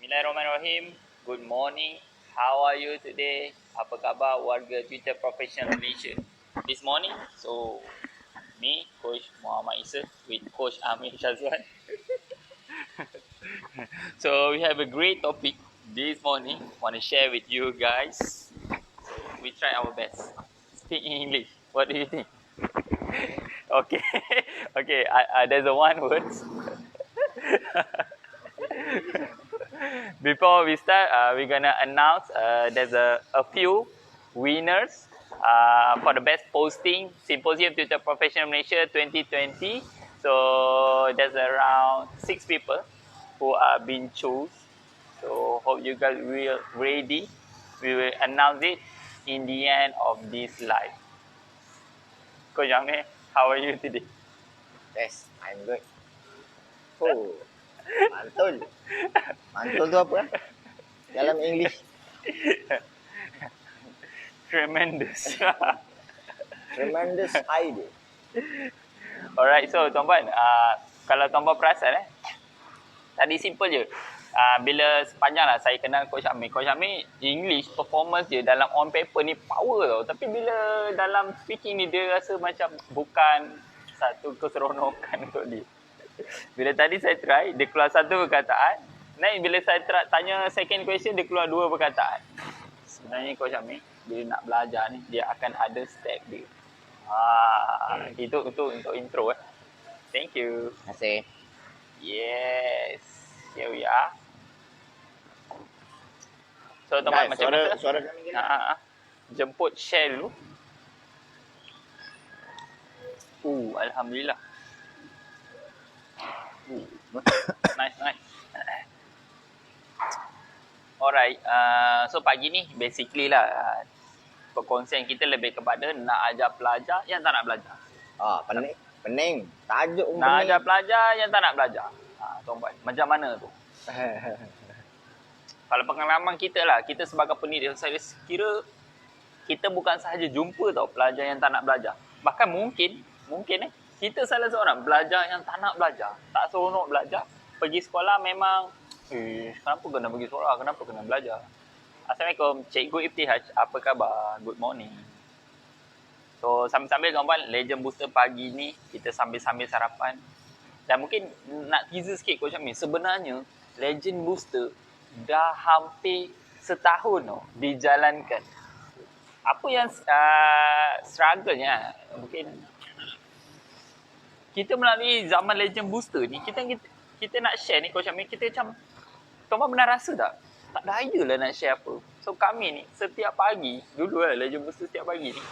Bismillahirrahmanirrahim. Good morning. How are you today? Apa khabar warga Twitter Professional Malaysia? This morning, so me, Coach Muhammad Isa with Coach Amir Shazwan. So we have a great topic this morning. Want to share with you guys. So we try our best. Speak in English. What do you think? Okay, okay. There's a one word. Before we start, we're gonna announce there's a few winners for the best posting Symposium Twitter Professional Malaysia 2020. So there's around 6 people who are being chosen. So hope you guys will ready. We will announce it in the end of this live. Coach Amir, how are you today? Yes, I'm good. Oh, mantul. Mantul tu apa? Dalam English. Tremendous. Tremendous idea. Alright, so tuan-puan, kalau tuan-puan perasan tadi simple je. Bila sepanjang lah saya kenal Coach Amir. Coach Amir, English performance dia dalam on paper ni power tau. Tapi bila dalam speaking ni dia rasa macam bukan satu keseronokan untuk dia. Bila tadi saya try, dia keluar satu perkataan. Bila saya tanya second question, dia keluar dua perkataan. Sebenarnya Coach Amir, bila nak belajar ni, dia akan ada step dia. Itu untuk intro Thank you. Terima kasih. Yes. Here we are. So teman macam mana? Suara kami gini. Jemput share dulu. Alhamdulillah. Nice. Alright, so pagi ni basically lah perkongsian kita lebih kepada nak ajar pelajar yang tak nak belajar. Pening. Tajuk pun Nak pening. ajar pelajar yang tak nak belajar. Tuan-puan, macam mana tu? Kalau pengalaman kita lah, kita sebagai pendidik, saya kira kita bukan sahaja jumpa tau pelajar yang tak nak belajar. Bahkan mungkin kita salah seorang pelajar yang tak nak belajar, tak seronok belajar. Pergi sekolah memang, kenapa kena pergi sekolah, kenapa kena belajar? Assalamualaikum, Cikgu Iftihaj, apa khabar? Good morning. So sambil-sambil tuan-puan, Legend Booster pagi ni, kita sambil-sambil sarapan. Dan mungkin nak teaser sikit Coach Amir, sebenarnya Legend Booster dah hampir setahun dijalankan. Apa yang struggle-nya, mungkin kita melalui zaman Legend Booster ni, kita nak share ni Coach Amir, kita macam, tuan-puan pernah rasa tak? Tak ada idea lah nak share apa. So kami ni setiap pagi, dulu Legend Booster setiap pagi ni,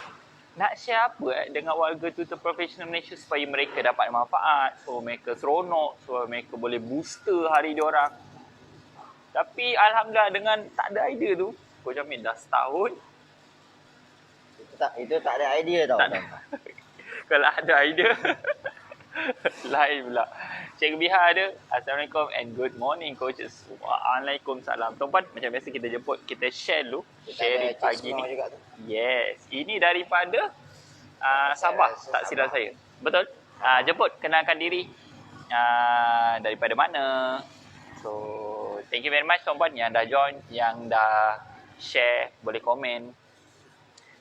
nak share apa dengan warga Twitter Professional Malaysia supaya mereka dapat manfaat, supaya mereka seronok, supaya mereka boleh booster hari diorang. Tapi Alhamdulillah dengan tak ada idea tu, Coach Amir dah setahun. Itu tak ada idea tau. Kalau ada idea, lain pula. Cikgu Biha ada, Assalamualaikum and good morning coaches. Waalaikumsalam. Tuan-puan, macam biasa kita jemput, kita share dulu. Share pagi ni. Juga tu. Yes, ini daripada Sabah, tak silap saya. Betul? Jemput, kenalkan diri. Daripada mana? So, thank you very much tuan-puan yang dah join, yang dah share, boleh komen.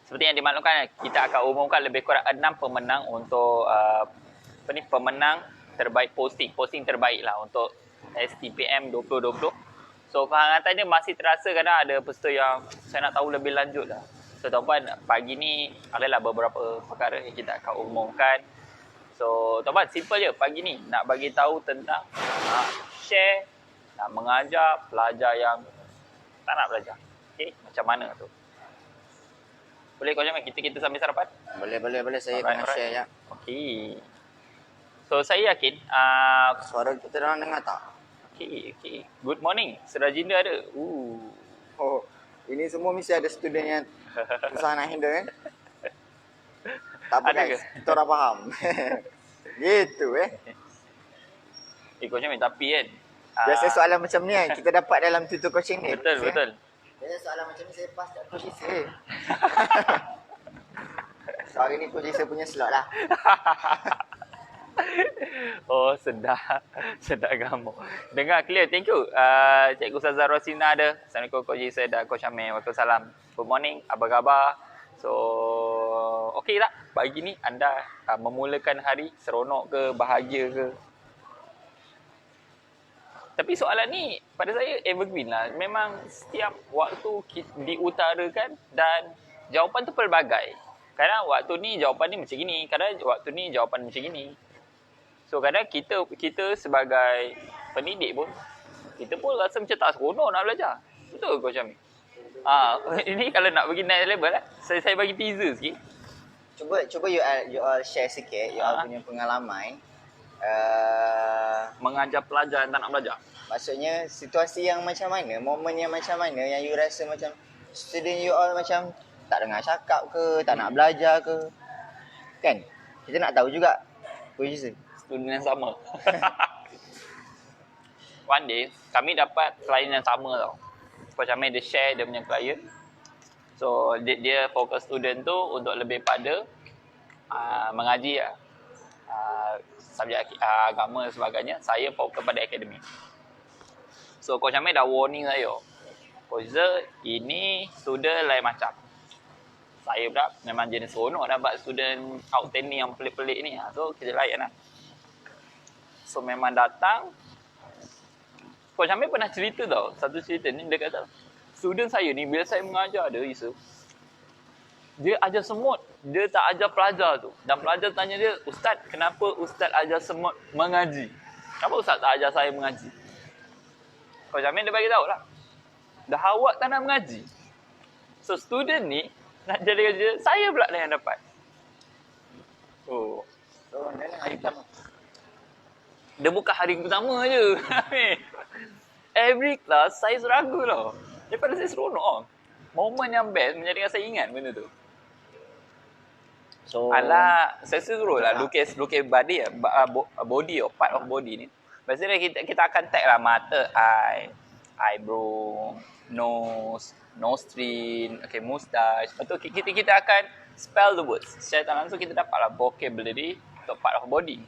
Seperti yang dimaklumkan, kita akan umumkan lebih kurang 6 pemenang untuk pemenang terbaik posting terbaik lah untuk STPM 2020. So kehangatan dia masih terasa, kadang ada peserta yang saya nak tahu lebih lanjut lah. So tuan-puan, pagi ni adalah beberapa perkara yang kita akan umumkan. So tuan-puan, simple je pagi ni nak bagi tahu tentang share, nak mengajar pelajar yang tak nak belajar. Okay, macam mana tu? Boleh kau jangan kita sambil sarapan? Boleh. Saya kena share ya. Okay. So saya yakin Suara kita orang dengar tak? Okay. Good morning. Serajinda ada. Oh, ini semua mesti ada student yang susah nak handle kan? Tak apa Ada guys, ke? kita orang faham. Gitu Kau jangan tapi kan. Biasa soalan macam ni kan kita dapat dalam tutor coaching ni. Betul. Biasa soalan macam ni saya pass tak coach Isa. So hari ni coach Isa punya slot lah. Oh, sedap. Sedap gambar. Dengar clear. Thank you. Cikgu Ustazah Rosina ada. Assalamualaikum Coach Isa dan Coach Amir. Waalaikumsalam. Good morning. Apa khabar? So, okey tak? Pagi ni anda memulakan hari seronok ke, bahagia ke? Tapi soalan ni pada saya evergreen lah. Memang setiap waktu diutarakan dan jawapan tu pelbagai. Kadang waktu ni jawapan ni macam gini, kadang waktu ni jawapan macam gini. So kadang kita sebagai pendidik pun, kita pun rasa macam tak seronok nak belajar. Betul ke macam ni? Ini kalau nak bagi next level lah, saya bagi teaser sikit. Cuba you all share sikit you all punya pengalaman. Mengajar pelajar yang tak nak belajar. Maksudnya situasi yang macam mana, momen yang macam mana yang you rasa macam student you all macam tak dengar cakap ke, tak nak belajar ke. Kan? Kita nak tahu juga. Puji Student yang sama. One day, kami dapat klien yang sama tau. Coach Amir dia share dia punya klien. So, dia fokus student tu untuk lebih pada mengaji lah. Subjek agama dan sebagainya. Saya fokus kepada akademik. So, Coach Amir dah warning saya. Coach Zul, ini student lain macam. Saya pula memang jenis seronok dapat student outstanding yang pelik-pelik ni. So, kita layan lah. So, memang datang. Coach Amir pernah cerita tau. Satu cerita ni dia kata, student saya ni bila saya mengajar dia, Isa, dia ajar semut. Dia tak ajar pelajar tu. Dan pelajar tanya dia, Ustaz, kenapa Ustaz ajar semut mengaji? Kenapa Ustaz tak ajar saya mengaji? Coach Amir dia bagi tahu lah. Dah awak tak nak mengaji. So student ni nak jadi kerja, saya pula lah yang dapat. Oh. So, hari pertama. Dia bukan hari pertama je. Every class saya struggle tau. Daripada saya seronok tau. Momen yang best menjadikan saya ingat benda tu. So, Alah, saya suruh lah lukis body body part of body ni. Biasanya kita akan tag lah mata, eye, eyebrow, nose, nostril, okay, moustache. Lepas tu kita akan spell the words. Secara tak langsung kita dapatlah vocabulary untuk part of body.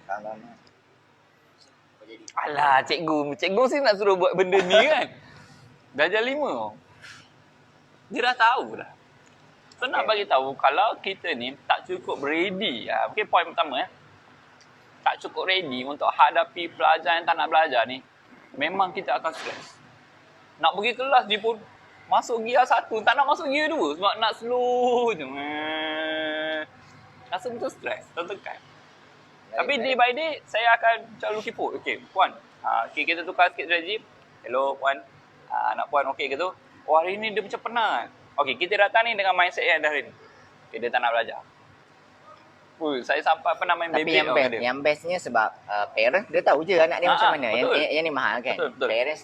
Alah, cikgu sih nak suruh buat benda ni kan. Darjah 5. Dia dah tahu dah. So nak bagi tahu kalau kita ni tak cukup ready. Okay, point pertama tak cukup ready untuk hadapi pelajar yang tak nak belajar ni. Memang kita akan stres. Nak pergi kelas dia pun masuk gear 1, tak nak masuk gear 2 sebab nak slow je. Rasa betul stres, tertekan. Tapi day by day saya akan macam looking forward. Okay, puan. Kita tukar sikit strategi. Hello puan. Anak puan okey ke tu? Oh, hari ni dia macam penat. Okey, kita datang ni dengan mindset yang dah hari ni. Okay, dia tak nak belajar. Saya sampai pernah main tapi baby yang bestnya sebab parents dia tahu je anak dia macam mana. Yang ni mahal kan. Betul. Parents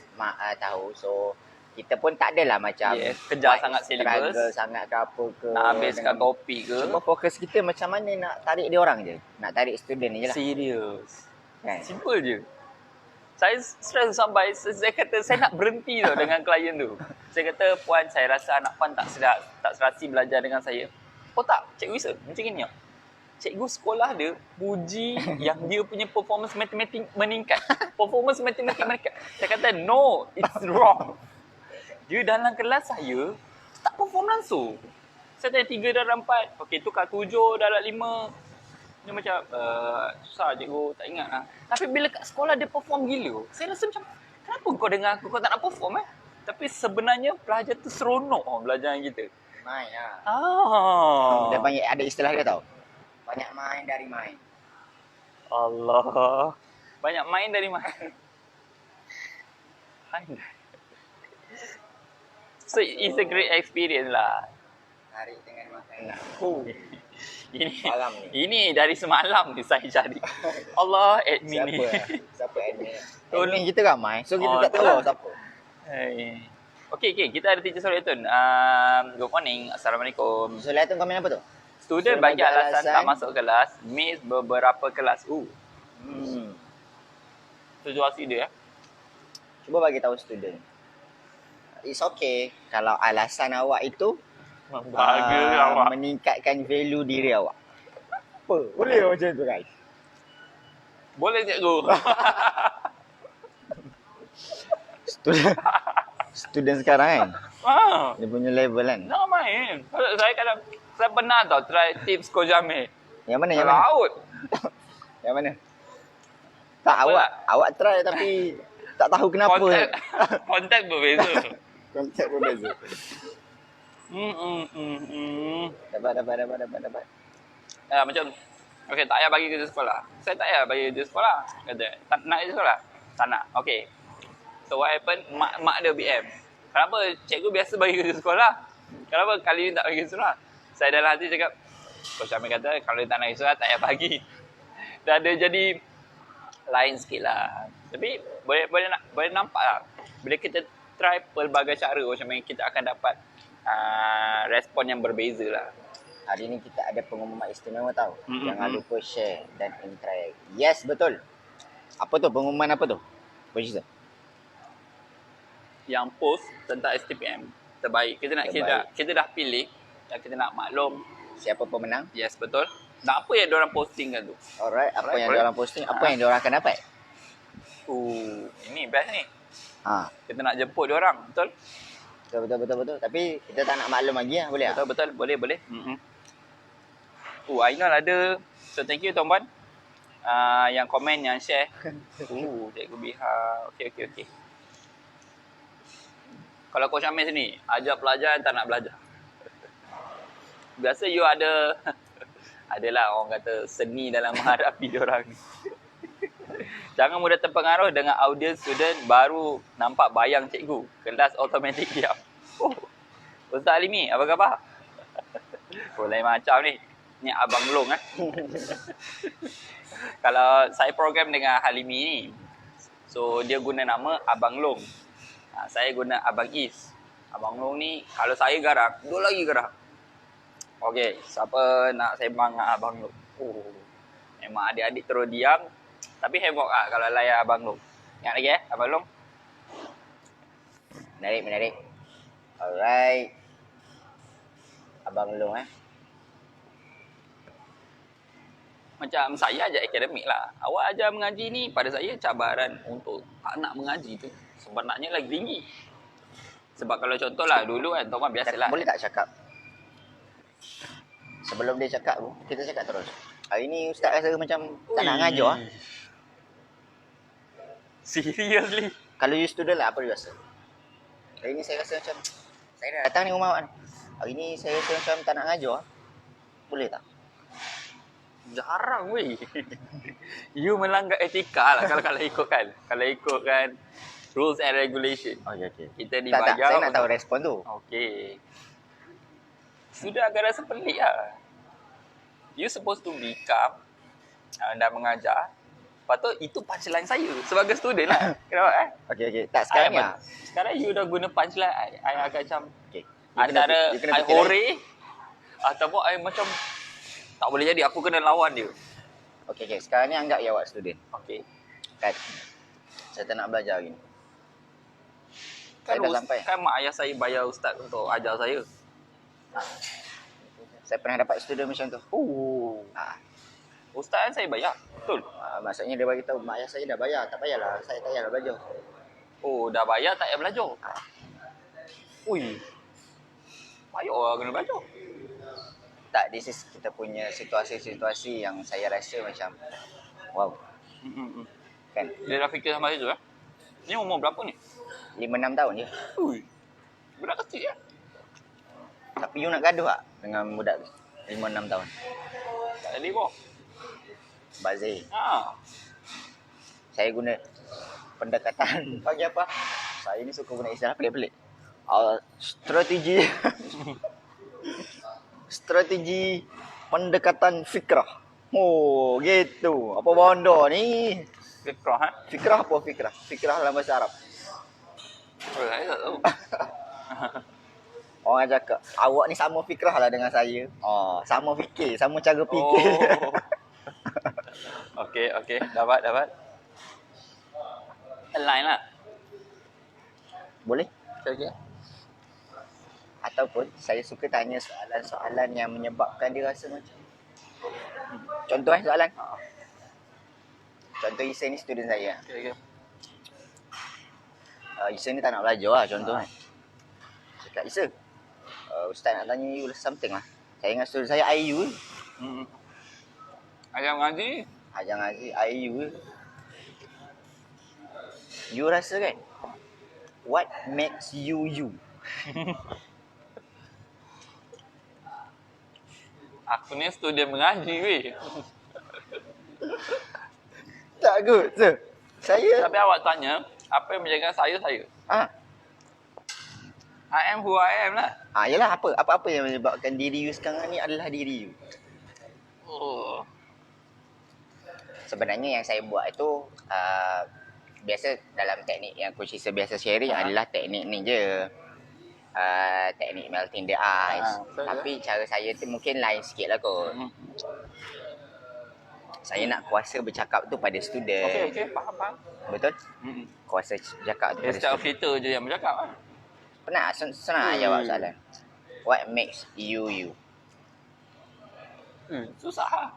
tahu. So kita pun tak adalah macam kejar sangat silibus, sangat ke apa ke, nak habiskan topik ke. Cuma fokus kita macam mana nak tarik dia orang je. Nak tarik student ni je lah. Serius. Kan? Simple je. Saya stres sampai saya kata saya nak berhenti tau dengan klien tu. Saya kata, puan, saya rasa anak puan tak serasi belajar dengan saya. Oh tak, Cikgu Isa, macam ni tau. Cikgu sekolah dia puji yang dia punya performance matematik meningkat. Performance matematik meningkat. Saya kata, no, it's wrong. Dia dalam kelas saya, tak perform langsung. Saya tanya 3 darab 4. Okey, tukar 7 darab 5. Dia macam, susah cikgu, tak ingat lah. Tapi bila kat sekolah dia perform gila. Saya rasa macam, kenapa kau dengar aku, kau tak nak perform Tapi sebenarnya pelajar tu seronok belajar dengan kita. Main lah. Ah. Dia banyak ada istilah dia tau. Banyak main dari main. Allah. Banyak main dari main. So it's a great experience lah. Tarik dengan makan. Ini dari semalam ni saya cari. Allah, admin ni. Siapa admin? Admin kita ramai. So kita tak tahu siapa. Okay, kita ada teacher Solatun. Good morning. Assalamualaikum. Solatun komen apa tu? Student bagi alasan tak masuk kelas, miss beberapa kelas. Situasi dia. Cuba bagi tahu student. It's okay kalau alasan awak itu meningkatkan value diri awak. Apa? Boleh macam tu guys. Boleh cikgu. Student sekarang kan. Dia punya level kan. Nak main. Saya kadang saya pernah tau try tips Coach Jamil. Yang mana? Yang mana? Laut. Yang mana? Tak, awak try tapi tak tahu kenapa. Kontak berbeza. Konsep berbeza. Dapat. Ya, macam okey, tak payah bagi kerja sekolah. Saya tak payah bagi kerja sekolah. Kata, tak nak kerja sekolah? Tak nak. Okey. So what happened? Mak dia BM. Kenapa cikgu biasa bagi kerja sekolah? Kenapa kali ni tak bagi kerja sekolah? Saya dalam hati cakap, Coach Amir kata kalau dia tak nak kerja sekolah, tak payah bagi. Dah ada jadi lain sikit lah. Tapi boleh nampak lah. Bila kita try pelbagai cara, macam mana kita akan dapat respon yang berbeza lah. Hari ni kita ada pengumuman istimewa tau. Jangan lupa share dan interact. Yes, betul. Apa tu? Pengumuman apa tu? Bercerita. Yang post tentang STPM terbaik. Kita dah pilih dan kita nak maklum siapa pemenang. Yes, betul. Dan apa yang diorang postingkan tu? Alright, apa yang diorang posting, apa yang diorang akan dapat? Ini best ni. Ha. Kita nak jemput diorang, betul? Betul. Tapi kita tak nak maklum lagi lah, boleh tak? Betul. Boleh. Ainul ada. So thank you tuan-puan. Yang komen, yang share. Cikgu Biha. Okey. Kalau Coach Amir sini, ajar pelajar yang tak nak belajar. Biasa you adalah orang kata seni dalam menghadapi diorang ni. Jangan mudah terpengaruh dengan audience student baru nampak bayang cikgu. Kelas automatik diam. Ustaz Alimi, apa khabar? Lain macam ni. Ni Abang Long Kalau saya program dengan Halimi ni, so dia guna nama Abang Long. Saya guna Abang Is. Abang Long ni kalau saya garang, dia lagi garang. Okey, siapa nak sembang dengan Abang Long? Memang adik-adik terus diam. Tapi heboh lah kalau layan Abang Long. Ingat lagi Abang Long? Menarik. Alright. Abang Long Macam saya ajar akademik lah. Awak ajar mengaji ni pada saya cabaran untuk tak nak mengaji tu sebenarnya lagi tinggi. Sebab kalau contohlah dulu kan, tuan biasalah. Boleh tak cakap? Sebelum dia cakap, kita cakap terus. Hari ni Ustaz rasa macam tak nak ngajar. Seriously? Kalau you student lah, apa you rasa? Hari ni saya rasa macam, saya dah datang ni rumah awak ni. Hari ni saya rasa macam tak nak ngajar. Boleh tak? Jarang weh. You melanggar etika lah kalau ikutkan. Kalau ikutkan rules and regulation. Okay. Kita dibayar. Tak, saya nak tahu respon tu. Okay. Sudah agak rasa pelik lah. You supposed to be calm dan mengajar. Lepas tu itu punchline saya sebagai student lah. Kenapa Okay. Tak, sekarang ni sekarang you dah guna punchline. I agak macam you antara kena I hore ataupun I macam tak boleh jadi, aku kena lawan dia. Okay. Sekarang ni anggap ya awak student. Okay. Kan? Saya tak nak belajar hari ni. Saya dah sampai. Kan mak ayah saya bayar ustaz untuk ajar saya. Saya pernah dapat student macam tu. Ustaz kan saya bayar. Betul? Maksudnya dia bagi tahu mak ayah saya dah bayar. Tak payahlah. Saya tak payahlah belajar. Dah bayar tak payah belajar. Payahlah kena belajar. Tak, this is kita punya situasi-situasi yang saya rasa macam wow. Kan? Dia dah fikir sama itu Ni umur berapa ni? 5-6 tahun je. Budak kecil ya? Tapi you nak gaduh tak dengan budak 5-6 tahun? Tak ada kok. Bazir. Saya guna pendekatan bagi apa? Saya ni suka guna istilah pelik-pelik. Strategi pendekatan fikrah. Gitu. Apa bondo ni? Fikrah Fikrah apa fikrah? Fikrah dalam bahasa Arab. Saya tak tahu. Orang cakap, awak ni sama fikrah lah dengan saya. Sama fikir, sama cara fikir. Okey. Dapat. Align lah. Boleh? Okay. Ataupun saya suka tanya soalan-soalan yang menyebabkan dia rasa macam contoh soalan. Contoh Isa ni student saya. Okay. Isa ni tak nak belajar lah contoh kan. Cakap Isa, Ustaz nak tanya you something lah. Saya dengan student saya IU. Ayam ngaji. Ajar ngaji IU. You rasa kan, what makes you you? Aku ni student mengaji weh. Tak good, sir. Saya... Tapi awak tanya, apa yang menjadikan saya? I am who I am lah. Yelah, apa-apa yang menyebabkan diri you sekarang ni adalah diri you. Oh. Sebenarnya yang saya buat itu biasa dalam teknik yang Coach Isa biasa sharing adalah teknik ni je. Teknik melting the ice. Tapi cara saya tu mungkin lain sikit lah kot. Saya nak kuasa bercakap tu pada student. Okay, faham. Betul? Kuasa bercakap tu pada Secara student. filter je yang bercakap kan. Pernah? Senang jawab soalan. What makes you you? Susah lah.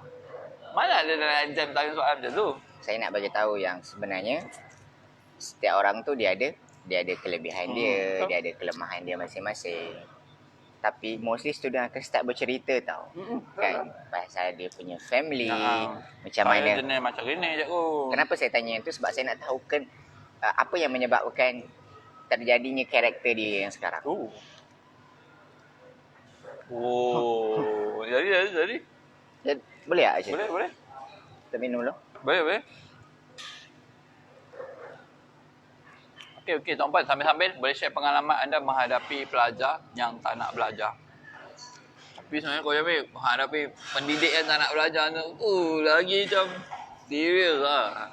Mana ada dalam exam tanya soalan macam tu? Saya nak bagi tahu yang sebenarnya setiap orang tu dia ada kelebihan dia, dia ada kelemahan dia masing-masing. Tapi mostly student akan start bercerita tau. Kan? Pasal dia punya family, macam mana. Saya jenis macam ni cikgu. Kenapa saya tanya itu? Sebab saya nak tahu kan apa yang menyebabkan terjadinya karakter dia yang sekarang. Jadi. Boleh tak Acik? Boleh. Kita minum dulu. Boleh. Okey, tuan-puan, sambil-sambil boleh share pengalaman anda menghadapi pelajar yang tak nak belajar. Tapi sebenarnya kau Jamil, menghadapi pendidik yang tak nak belajar tu, lagi macam serius lah.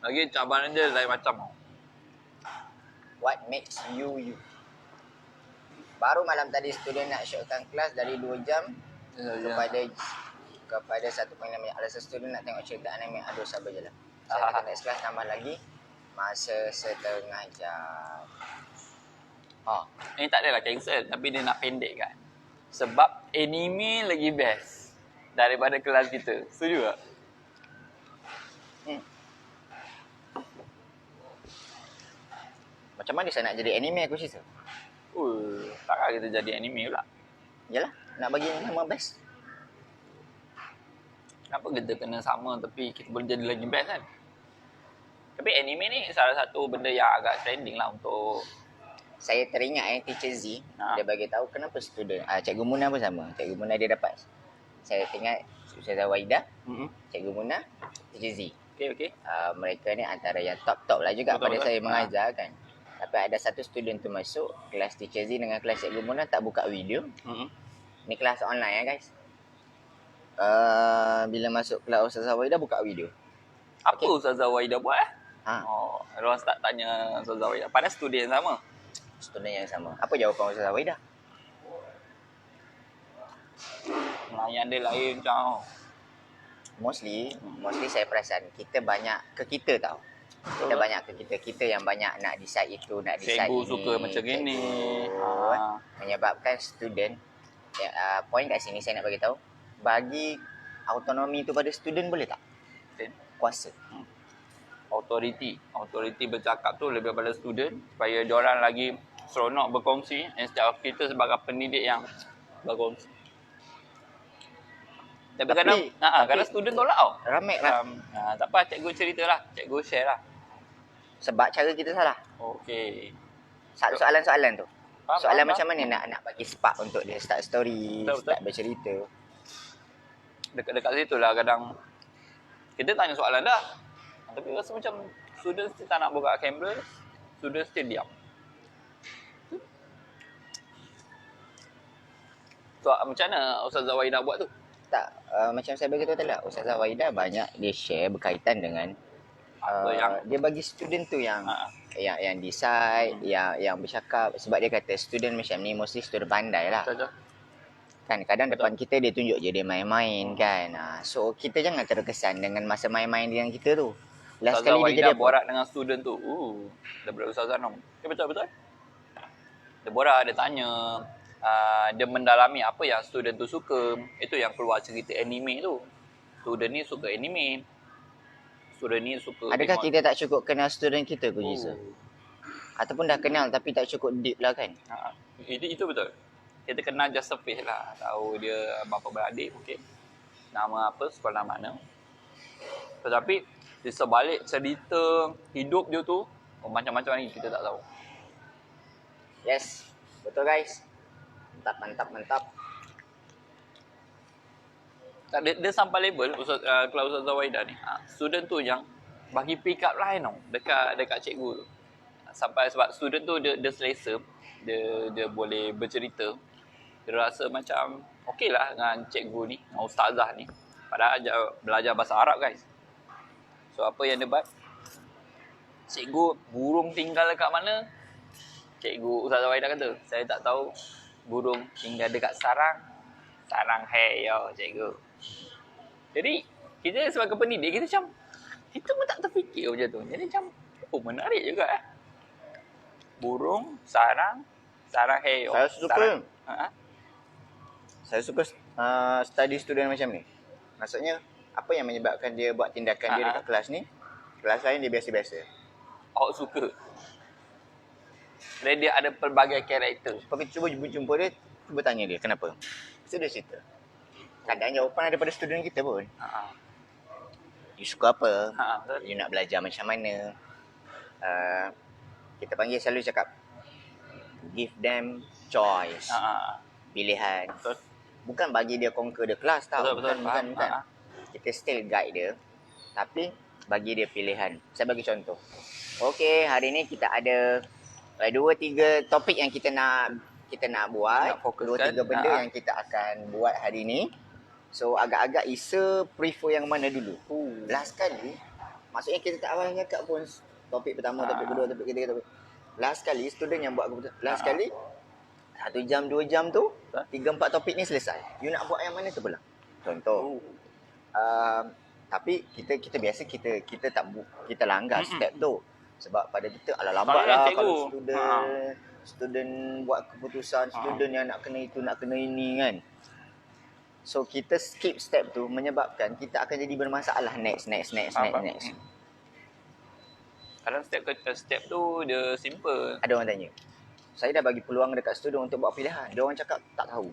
Lagi cabaran dia lain macam. What makes you you? Baru malam tadi student nak shotkan kelas dari 2 jam kepada 1.5 minit. Ada student nak tengok cerita anime. Aduh, sabar je lah. Saya kata next class tambah lagi masa setengah jam. Ini tak adalah cancel, tapi dia nak pendekkan. Sebab anime lagi best daripada kelas kita. Setuju tak? Macam mana saya nak jadi anime aku cerita? Takkan kita jadi anime pula. Yalah, nak bagi yang sama best. Kenapa kita kena sama tapi kita boleh jadi lagi best kan? Tapi anime ni salah satu benda yang agak trending lah untuk... Saya teringat Teacher Z, dia bagi tahu kenapa student, Cikgu Muna pun sama. Cikgu Muna dia dapat, saya ingat Ustazah Waidah, Cikgu Muna, Teacher Z. Okay. Mereka ni antara yang top lah juga pada saya mengajar kan. Tapi ada satu student tu masuk kelas Teacher Z dengan kelas Cikgu Muna tak buka video. Ni kelas online ya guys. Bila masuk kelas Ustazah Waidah buka video. Apa Ustazah Waidah buat orang start tanya Ustazah Waidah. Padahal student yang sama. Student yang sama. Apa jawapan Ustazah Waidah? Melayan dia lain macam. Mostly saya perasan kita banyak ke kita tau. Kita banyak ke kita yang banyak nak decide itu, nak decide cikgu ini. Suka macam gini. Menyebabkan student point kat sini saya nak bagi tahu, bagi autonomi tu pada student boleh tak? Kuasa. Authority bercakap tu lebih pada student supaya diorang lagi seronok berkongsi instead of kita sebagai pendidik yang berkongsi. Tapi kadang student tolak tau. Ramai lah. Tak apa, cikgu cerita lah, cikgu share lah. Sebab cara kita salah. Okey. Soalan-soalan tu. Soalan faham. macam mana nak bagi spark untuk dia start story, Betul. start bercerita. Dekat situ lah kadang kita tanya soalan dah. Tapi rasa macam student still tak nak buka kamera, student still diam. So, macam mana Ustazah Waidah buat tu? Tak, macam saya bagi tahu tadi lah, Ustazah Waidah banyak dia share berkaitan dengan dia bagi student tu yang decide, yang bercakap. Sebab dia kata student macam ni mostly student pandai lah. Betul. Kan kadang depan kita dia tunjuk je dia main-main kan. So kita jangan terkesan dengan masa main-main dengan kita tu. Last Ustazah kali dia Waidah jadi borak dengan student tu. Daripada Ustazah Nom. Betul. Dia borak, dia tanya, dia mendalami apa yang student tu suka. Itu yang keluar cerita anime tu. Student ni suka anime. student ni suka Adakah tengok. kita tak cukup kenal student kita ke, Jiza? Oh. Ataupun dah kenal tapi tak cukup deep lah kan? Itu betul. Kita kenal just surface lah. Tahu dia bapa beradik, okey. Nama apa, sekolah mana. Tetapi di sebalik cerita hidup dia tu, macam-macam lagi kita tak tahu. Yes, betul guys. Mantap. Dia sampai level kalau Ustaz Zawaida ni, student tu yang bagi pick up line tau dekat cikgu tu. Sampai sebab student tu dia selesa, dia boleh bercerita. Dia rasa macam okey lah dengan cikgu ni, dengan ustazah ni. Padahal belajar bahasa Arab guys. So apa yang dia buat? Cikgu burung tinggal dekat mana? Cikgu Ustazah Waida kata, saya tak tahu, burung tinggal dekat sarang. Sarang hai yo cikgu. Jadi kita sebagai pendidik kita pun tak terfikir macam tu. Jadi macam menarik juga burung, sarang hai yo. Saya suka. Saya suka study student macam ni. Maksudnya apa yang menyebabkan dia buat tindakan dia dekat kelas ni? Kelas lain dia biasa-biasa. Awak suka. Dan dia ada pelbagai karakter. Lepas kita cuba jumpa dia, cuba tanya dia kenapa. So dia cerita. Kadang jawapan daripada student kita pun. You suka apa? Betul. You nak belajar macam mana? Kita panggil selalu cakap, give them choice. Pilihan. Betul. Bukan bagi dia conquer the class tau. Betul. Bukan. Kita still guide dia. Tapi bagi dia pilihan. Saya bagi contoh. Okey, hari ni kita ada 2-3 topik yang kita nak buat. Nak fokuskan. 2-3 benda yang kita akan buat hari ni. So agak-agak Isa prefer yang mana dulu? Last kali, maksudnya kita tak awal cakap pun topik pertama, topik kedua, topik ketiga, topik. Last kali student yang buat keputusan. Last kali 1 jam 2 jam tu 3-4 topik ni selesai. You nak buat yang mana tu pula? Contoh. Tapi kita biasa kita langgar step tu. Sebab pada kita lambatlah kalau student buat keputusan, student yang nak kena itu, nak kena ini kan. So kita skip step tu menyebabkan kita akan jadi bermasalah next. Kadang step tu dia simple. Ada orang tanya, saya dah bagi peluang dekat student untuk buat pilihan. Dia orang cakap tak tahu.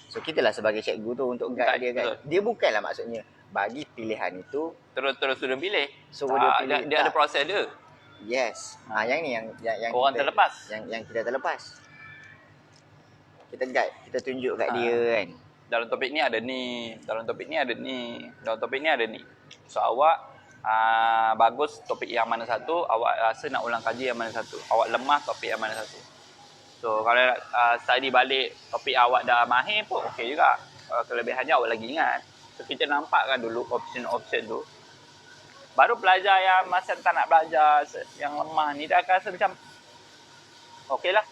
So kita lah sebagai cikgu tu untuk guide dia kan. Dia bukanlah maksudnya bagi pilihan itu terus student pilih. So dia pilih. Dia ada proses dia. Yes. Yang ni yang orang kita, terlepas. Yang kita terlepas. Kita guide, kita tunjuk kat dia kan. Dalam topik ni ada ni, dalam topik ni ada ni, dalam topik ni ada ni. So awak bagus topik yang mana satu, awak rasa nak ulang kaji yang mana satu. Awak lemah topik yang mana satu. So kalau study balik topik awak dah mahir pun okey juga. Kelebihannya awak lagi ingat. So kita nampakkan dulu option tu. Baru pelajar yang masa tak nak belajar, yang lemah ni, dia akan rasa macam okey lah.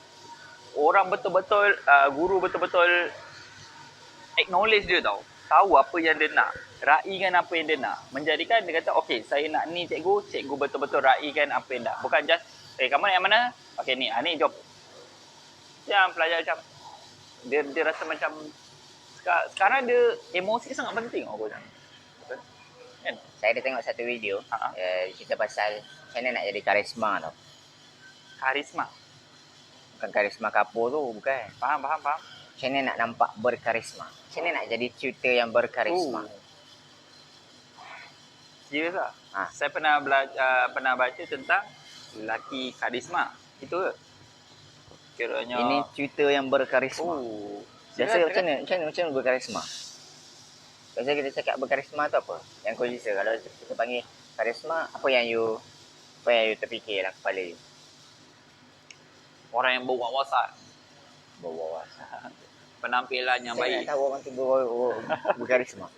Orang betul-betul, guru betul-betul acknowledge dia tau. Tahu apa yang dia nak. Raikan apa yang dia nak. Menjadikan dia kata, okey, saya nak ni cikgu betul-betul raikan apa yang nak. Bukan just, kamu nak yang mana? Okey ni, ni job. Yang pelajar macam, dia rasa macam, sekarang dia emosi sangat penting. Aku macam. Kan? Saya ada tengok satu video, cerita pasal macam mana nak jadi karisma tau. Karisma? Bukan karisma kapur tu, bukan. Faham. Macam mana nak nampak berkarisma. Macam mana nak jadi tutor yang berkarisma. Serius lah. Saya pernah baca tentang lelaki karisma. Itu ke? Kiranya ini tutor yang berkarisma. Biasa macam mana berkarisma? Biasa kita cakap berkarisma tu apa? Yang kau bisa. Kalau kita panggil karisma, apa yang you terfikir dalam kepala you? Orang yang berwawasan. Penampilan yang baik. Saya nak tahu orang tu berkarisma.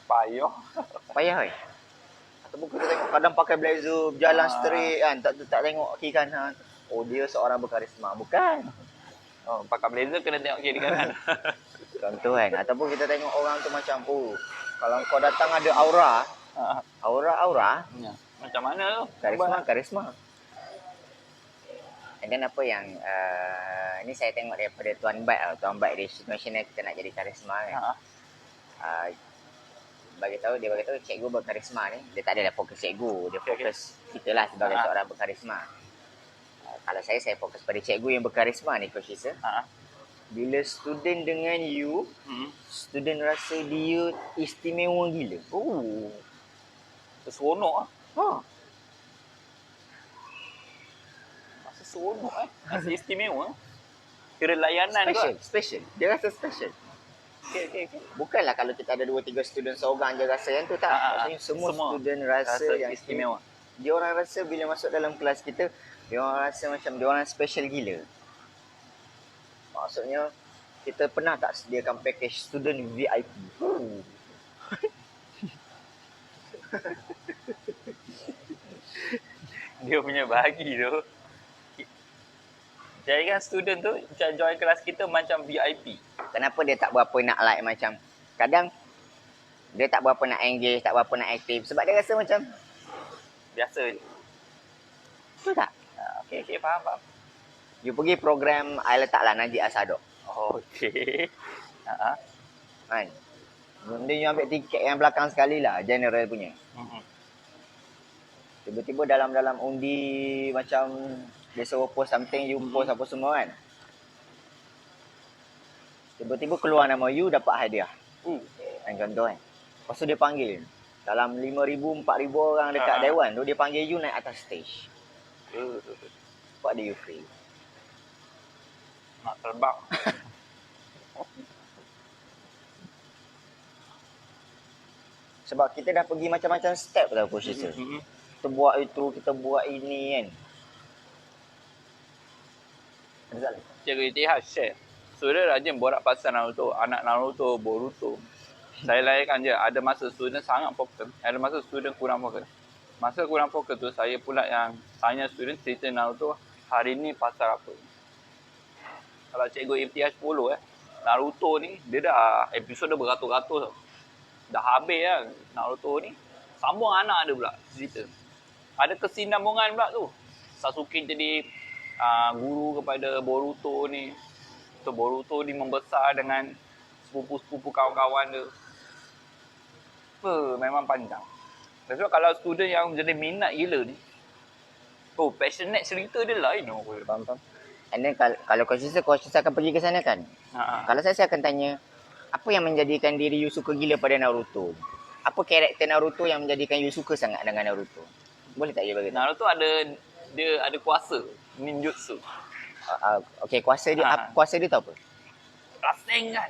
Payah kan? Ataupun kita tengok kadang pakai blazer, berjalan straight kan, tak tengok kiri kanan. Oh, dia seorang berkarisma. Bukan. Pakai blazer kena tengok kiri kanan. Contoh kan. Ataupun kita tengok orang tu macam, kalau kau datang ada aura. Aura. Ya. Macam mana tu? Karisma. Dan apa yang ni saya tengok daripada Tuan Bat dia situational kita nak jadi karisma kan. dia bagi tahu cikgu berkarisma ni. Dia tak adalah fokus cikgu, dia Okay, fokus kita lah sebagai seorang berkarisma. Kalau saya fokus pada cikgu yang berkarisma ni, Coach Isa. Bila student dengan you, student rasa dia istimewa gila. Oh. Seronok ah. Masa seronok Masa istimewa. Kira layanan Special. Dia rasa special. Okay. Bukanlah kalau kita ada 2-3 student seorang je rasa yang tu tak. Maksudnya semua student rasa yang istimewa. Dia orang rasa bila masuk dalam kelas kita, dia orang rasa macam dia orang special gila. Maksudnya kita pernah tak sediakan package student VIP? Dia punya bagi tu. Jadi kan student tu join kelas kita macam VIP. Kenapa dia tak berapa nak like macam kadang dia tak berapa nak engage, tak berapa nak aktif sebab dia rasa macam Biasa je. betul tak? Okay, faham. You pergi program I letaklah Najib Asadok. Okay. Kan? Benda you ambil tiket yang belakang sekali lah, general punya. Tiba-tiba dalam undi macam dia suruh post something, you post apa semua kan. Tiba-tiba keluar nama you, dapat hadiah. Kan contoh kan. Lepas tu dia panggil. Dalam 5,000, 4,000 orang dekat Dewan tu, dia panggil you naik atas stage. What do you feel? Nak terbang. Sebab kita dah pergi macam-macam step tau Coach Isa. Kita buat itu, kita buat ini kan. Cikgu Itihad share. Student rajin borak pasal Naruto, anak Naruto, Boruto. Saya layankan je, ada masa student sangat fokus, ada masa student kurang fokus. Masa kurang fokus tu, saya pula yang tanya student cerita Naruto, hari ni pasal apa. Kalau Cikgu Itihad follow Naruto ni, dia dah episod beratus-ratus tau. Dah habis kan Naruto ni. Sambung anak dia pula cerita. Ada kesinambungan pula tu. Sasuke jadi guru kepada Boruto ni. So Boruto ni membesar dengan sepupu-sepupu kawan-kawan dia. Memang panjang. Sebab kalau student yang jadi minat gila ni, passionate cerita dia lain. Faham. And then kalau Coach Isa akan pergi ke sana kan. Kalau saya akan tanya, apa yang menjadikan diri you suka gila pada Naruto? Apa karakter Naruto yang menjadikan you suka sangat dengan Naruto? Boleh tak you bagi tahu? Naruto dia ada kuasa ninjutsu. Okey, kuasa dia kuasa dia tu apa? Rasengan.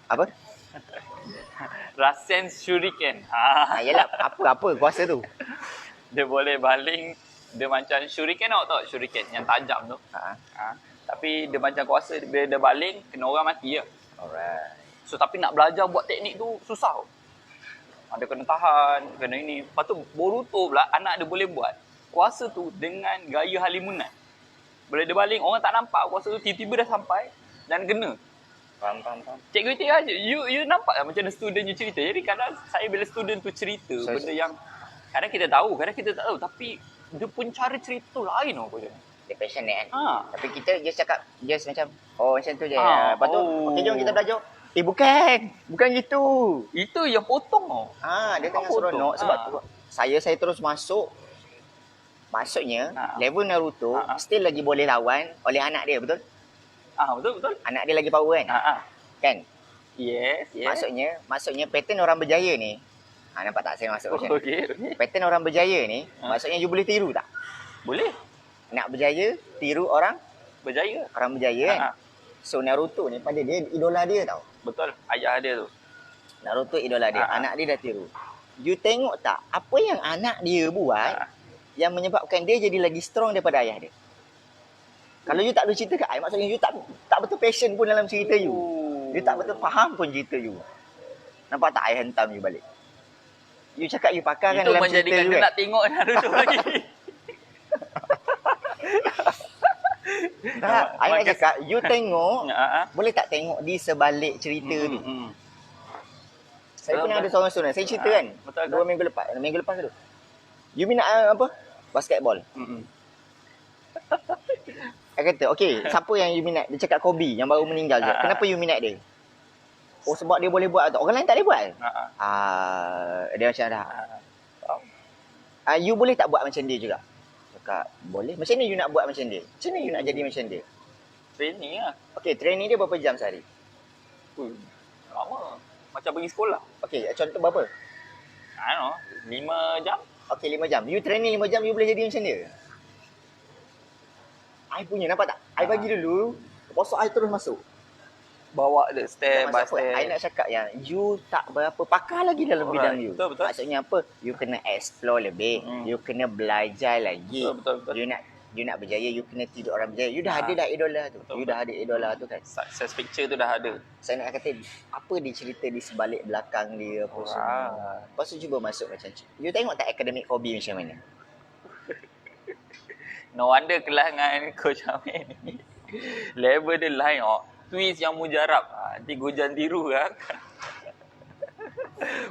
Apa? Rasen Shuriken. Yalah, apa kuasa tu? Dia boleh baling, dia macam Shuriken tahu Shuriken yang tajam tu. Tapi dia macam kuasa bila dia baling kena orang mati je. Alright. So tapi nak belajar buat teknik tu susah. Ada kena tahan, kena ini. Lepas tu Boruto pula anak dia boleh buat kuasa tu dengan gaya halimunan. Bila dia baling orang tak nampak kuasa tu tiba-tiba dah sampai dan kena. Faham. Cikgu Itik aja. You nampak tak macam mana student you cerita. Jadi kadang saya bila student tu cerita benda yang kadang kita tahu, kadang kita tak tahu tapi dia pun cara cerita tu lain apa dia. Dia passionate kan. Tapi kita just cakap just macam macam tu je. Lepas tu okey jom kita belajar. Bukan gitu. Itu yang potong tau. Dia tengah seronok sebab tu saya terus masuk. Maksudnya level Naruto still lagi boleh lawan oleh anak dia, betul? Betul. Anak dia lagi power kan? Kan? Yes. Maksudnya pattern orang berjaya ni. Nampak tak saya masuk macam Okay. Pattern orang berjaya ni, maksudnya you boleh tiru tak? Boleh. Nak berjaya, tiru orang Berjaya. orang berjaya kan? So Naruto ni pada dia idola dia tau. Betul. Ayah dia tu. Naruto idola dia. Anak dia dah tiru. You tengok tak apa yang anak dia buat yang menyebabkan dia jadi lagi strong daripada ayah dia. Kalau you tak ada cerita kat I, maksudnya you tak betul passion pun dalam cerita you. You tak betul faham pun cerita you. Nampak tak I hentam you balik? You cakap you pakar kan dalam cerita you. Itu menjadikan dia nak tengok Naruto lagi. I nak cakap you tengok boleh tak tengok di sebalik cerita tu. Saya pernah ada seorang student, saya cerita kan. 2 minggu lepas tu. You minat apa? Basketball. Saya kata, okey, siapa yang you minat? Dia cakap Kobe yang baru meninggal je. Kenapa you minat dia? Oh sebab dia boleh buat atau orang lain tak boleh buat. Dia macam dah. You boleh tak buat macam dia juga? Cakap boleh. Macam mana you nak buat macam dia? Macam mana you nak jadi macam dia? Training lah. Okay, training dia berapa jam sehari? Lama. Macam pergi sekolah. Okay, contoh berapa? I don't know. 5 jam. Okay, 5 jam. You training 5 jam, you boleh jadi macam dia? I punya, nampak tak? I bagi dulu. Lepas tu I terus masuk. Bawa dia step by step. I nak cakap yang you tak berapa pakar lagi dalam bidang you. Betul. Maksudnya apa? You kena explore lebih. You kena belajar lagi. Betul. You nak berjaya, you kena tidur orang berjaya. You dah ada dah idola tu. You dah ada idola tu kan. Success picture tu dah ada. Saya nak kata apa dia cerita di sebalik belakang dia apa semua. Lepas tu cuba masuk macam tu. You tengok tak akademik hobi macam mana? No wonder kelas dengan Coach Amir ni. Level dia lain Twist yang mujarab. Nanti Gujan tiru kan.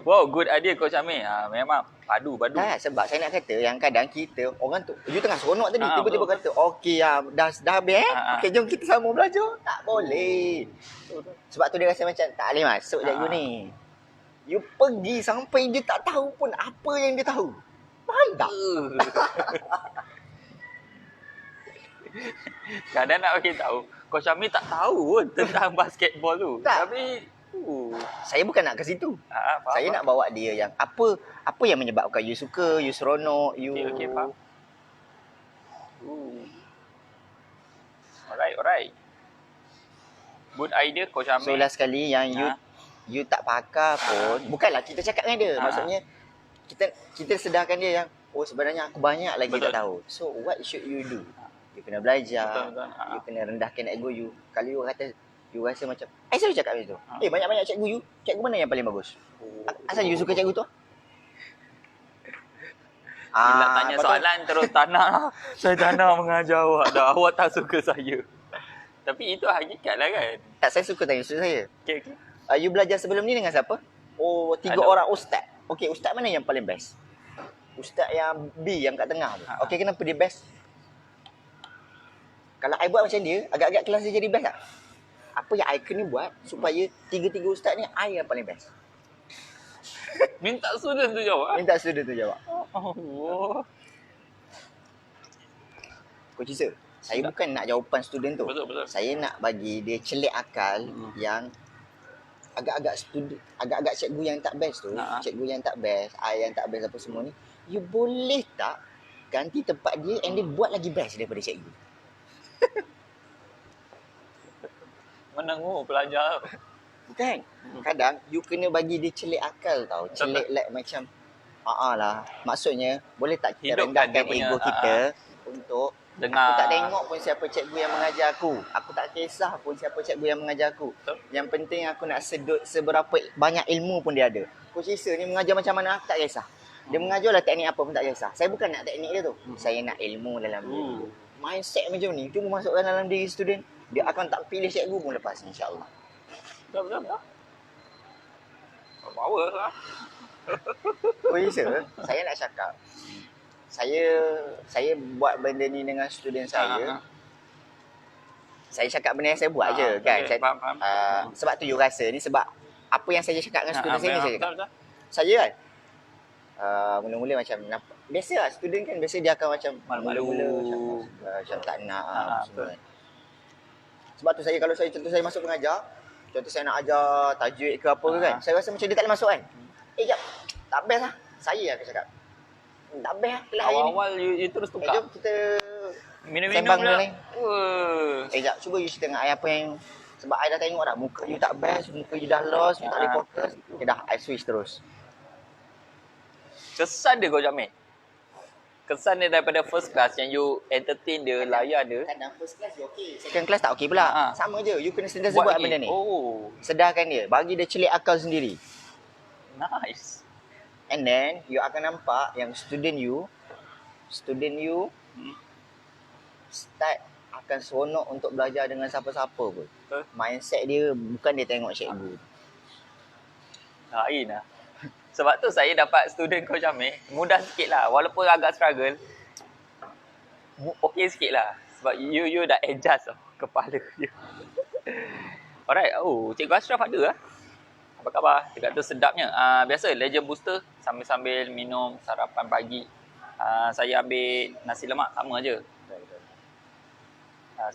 Wow, good idea Coach Amir. Memang padu. Sebab saya nak kata yang kadang kita orang tu you tengah seronok tadi tiba-tiba betul. kata okey dah habis okey jom kita sama belajar. Tak boleh. Sebab tu dia rasa macam tak boleh masuk cikgu ni. You pergi sampai dia tak tahu pun apa yang dia tahu. Faham tak? Kadang nak bagi tahu Coach Amir tak tahu pun tentang basketball tu. Tak. Tapi saya bukan nak ke situ. faham, saya nak bawa dia yang apa yang menyebabkan you suka, you seronok, you Okay, faham. Alright. Good idea Coach Amir. So last sekali yang you tak pakar pun, bukanlah kita cakap dengan dia. Maksudnya kita sedarkan dia yang sebenarnya aku banyak lagi tak tahu. So what should you do? You kena belajar. Betul. You kena rendahkan ego you. Kalau you kata you rasa macam saya selalu cakap macam tu. Banyak-banyak cikgu you. Cikgu mana yang paling bagus? Asal you suka cikgu tu? Bila tanya soalan terus tak nak lah. Saya tak nak mengajar awak dah. Awak tak suka saya. Tapi itu hakikat lah kan. Tak, saya suka tanya student saya. Okay. You belajar sebelum ni dengan siapa? 3 orang ustaz. Okay, ustaz mana yang paling best? Ustaz yang B yang kat tengah tu. Okay, kenapa dia best? Kalau I buat macam dia, agak-agak kelas dia jadi best tak? Apa yang I kena buat supaya 3 ustaz ni I yang paling best? Minta student tu jawab. Minta student tu jawab. Oh. Coach Isa, saya bukan nak jawapan student tu. Betul. Saya nak bagi dia celik akal yang agak-agak cikgu yang tak best tu, cikgu yang tak best, I yang tak best apa semua ni, you boleh tak ganti tempat dia and dia buat lagi best daripada cikgu? Menengok pelajar. Bukan. Kadang you kena bagi dia celik akal tau. Celik like macam lah. Maksudnya boleh tak kita Hidupkan rendahkan dia punya, ego kita untuk dengar. Aku tak tengok pun siapa cikgu yang mengajar aku. Aku tak kisah pun siapa cikgu yang mengajar aku. Yang penting aku nak sedut seberapa banyak ilmu pun dia ada. Coach Isa ni mengajar macam mana aku tak kisah. Dia mengajarlah teknik apa pun tak kisah. Saya bukan nak teknik dia tu. Saya nak ilmu dalam dia. Mindset macam ni cuma masukkan dalam diri student, dia akan tak pilih cikgu pun lepas insya-Allah. Betul. Power lah. Coach Isa, saya nak cakap. Saya buat benda ni dengan student saya. Saya cakap benda yang saya buat je kan. Okay, faham. Sebab tu you rasa ni sebab apa yang saya cakap dengan student saya saya cakap. Betul. Saya kan mula-mula macam biasalah student kan biasa dia akan macam malu-malu macam tak nak semua. Sebab tu kalau contoh saya masuk pengajar, contoh saya nak ajar tajwid ke apa ke kan, saya rasa macam dia tak boleh masuk kan. Jap, tak best lah. Saya akan cakap tak best lah kelas hari ni. Awal you terus tukar. Jom kita minum-minum pula. Jap, cuba you cerita dengan I apa yang, sebab I dah tengok dah muka you tak best, muka you dah lost, you tak boleh fokus. Okay dah, I switch terus. Kesan dia Coach Amir. Kesan dia daripada first class yang you entertain dia, layan dia. Kadang first class you okey, second class tak okey pula. Sama je, you kena sentiasa buat benda ni. Sedarkan dia, bagi dia celik akal sendiri. Nice. And then you akan nampak yang student you start akan seronok untuk belajar dengan siapa-siapa pun. Mindset dia bukan dia tengok cikgu. Lain lah. Sebab tu saya dapat student Coach Amir mudah sikit lah. Walaupun agak struggle, okey sikit lah. Sebab you dah adjust kepala dia. Alright, cikgu Ashraf ada lah. Apa khabar? Dia kata sedapnya. Biasa Legend Booster sambil-sambil minum sarapan pagi. Saya ambil nasi lemak sama aje.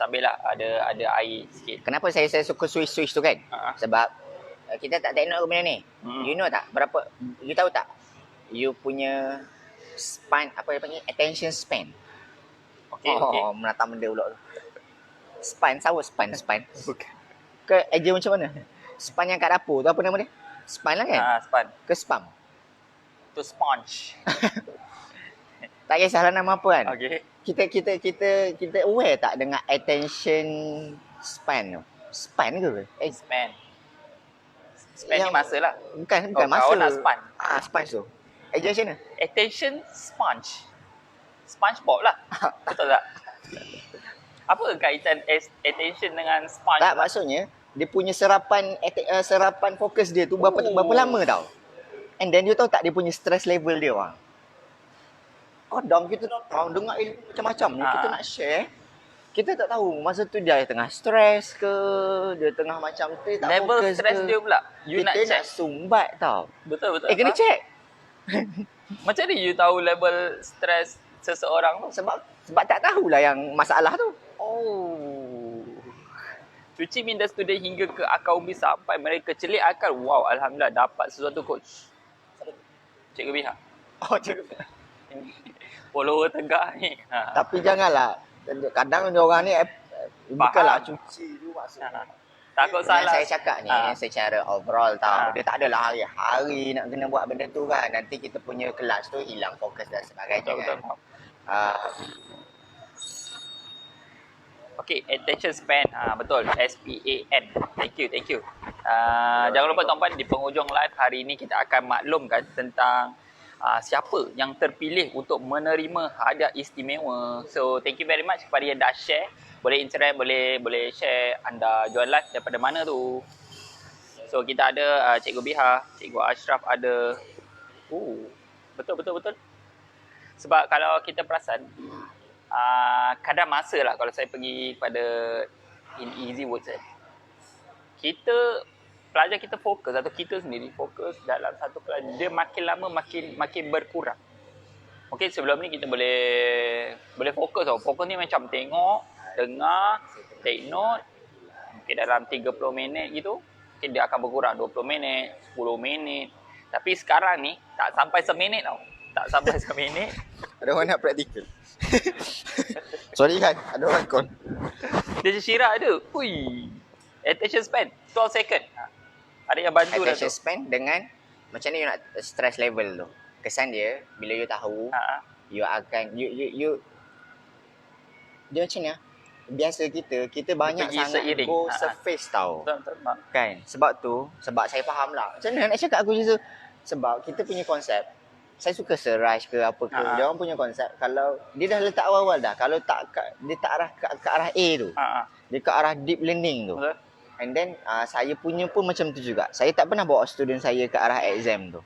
Sambil lah ada air sikit. Kenapa saya suka switch tu kan? Sebab kita tak tengok benda ni. You know tak berapa, you tahu tak? You punya span, apa dia panggil? Attention span. Okey, okey. Menatang benda pula tu. Span, sawo span. Bukan. Ke eja macam mana? Span yang kat dapur tu apa nama dia? Span lah kan? Span. Ke spam? Tu sponge. Tak kisahlah nama apa kan? Okey. Kita aware tak dengan attention span tu? Span ke? Span. Span ni masa lah. Bukan Kau masa. nak span. Span tu. Eja macam mana? Attention sponge. SpongeBob lah. Betul tak? Apa kaitan attention dengan sponge? Tak, maksudnya dia punya serapan fokus dia tu berapa lama tau. And then you tahu tak dia punya stress level dia bang. Kadang kita datang dengar ilmu macam-macam ni, kita nak share. Kita tak tahu masa tu dia tengah stres ke, dia tengah macam tu tak level fokus stres ke. dia pula. You Kita nak check. nak sumbat tau. Betul. Kena check. Macam ni you tahu level stres seseorang tu? Sebab tak tahulah yang masalah tu. Cuci minda student hingga ke akar umbi sampai mereka celik akal. Wow, Alhamdulillah dapat sesuatu coach. Cikgu Biha. Cikgu. Follower tegak ni. Tapi janganlah. Kadang dia orang ni bukanlah cuci tu maksudnya. Takut Yang salah. saya cakap ni secara overall tau. Dia tak adalah hari-hari nak kena buat benda tu kan. Nanti kita punya kelas tu hilang fokus dan sebagainya Betul. kan. Okay, attention span. Betul. SPAN. Thank you. Jangan lupa tuan-tuan, di penghujung live hari ini kita akan maklumkan tentang siapa yang terpilih untuk menerima hadiah istimewa. So, thank you very much kepada yang dah share. Boleh Instagram, boleh share anda join live daripada mana tu. So, kita ada Cikgu Biha, Cikgu Ashraf ada. Betul. Sebab kalau kita perasan, kadar masa lah kalau saya pergi pada in easy words pelajar kita fokus atau kita sendiri fokus dalam satu kelas, dia makin lama makin berkurang. Okey, sebelum ni kita boleh fokus tau. Fokus ni macam tengok, dengar, take note. Mungkin dalam 30 minit gitu, mungkin dia akan berkurang 20 minit, 10 minit. Tapi sekarang ni tak sampai seminit tau. Tak sampai seminit. Ada orang nak praktikal. Sorry kan, ada orang kon. Dia syirak ada. Attention span 12 second. Ada yang bantu dah tu. Attention span dengan macam ni you nak stress level tu. Kesan dia bila you tahu, you akan you dia macam ni biasa kita banyak sangat seiring. go surface tau. Betul. Kan? Sebab saya faham lah. Macam mana nak cakap aku je sebab kita punya konsep. Saya suka serush ke apa ke. Dia orang punya konsep kalau dia dah letak awal-awal dah. Kalau tak dia tak arah ke arah A tu. Dia ke arah deep learning tu. Betul. And then saya punya pun macam tu juga. Saya tak pernah bawa student saya ke arah exam tu.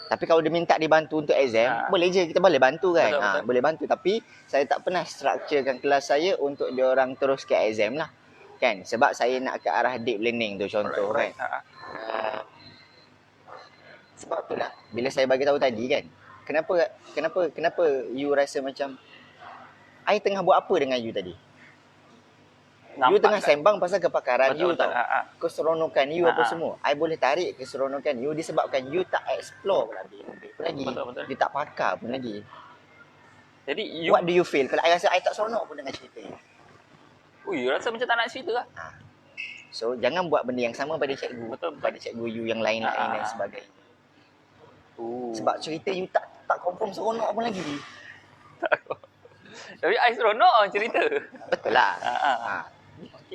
Tapi kalau dia minta dibantu untuk exam, boleh je kita boleh bantu kan. Betul. Boleh bantu tapi saya tak pernah structurekan kelas saya untuk dia orang terus ke exam lah. Kan? Sebab saya nak ke arah deep learning tu contoh kan. Sebab tu lah bila saya bagi tahu tadi kan. Kenapa you rasa macam I tengah buat apa dengan you tadi? You tengah sembang pasal kepakaran you tau. Keseronokan you apa semua. I boleh tarik keseronokan you disebabkan you tak explore pun lagi. Betul. Dia tak pakar pun lagi. Jadi What do you feel? Kalau I rasa I tak seronok pun dengan cerita you. Rasa macam tak nak cerita lah. So jangan buat benda yang sama pada cikgu. Betul. Pada cikgu you yang lain-lain dan sebagainya. Sebab cerita you tak confirm seronok pun lagi. Tapi I seronok orang cerita. Betul lah.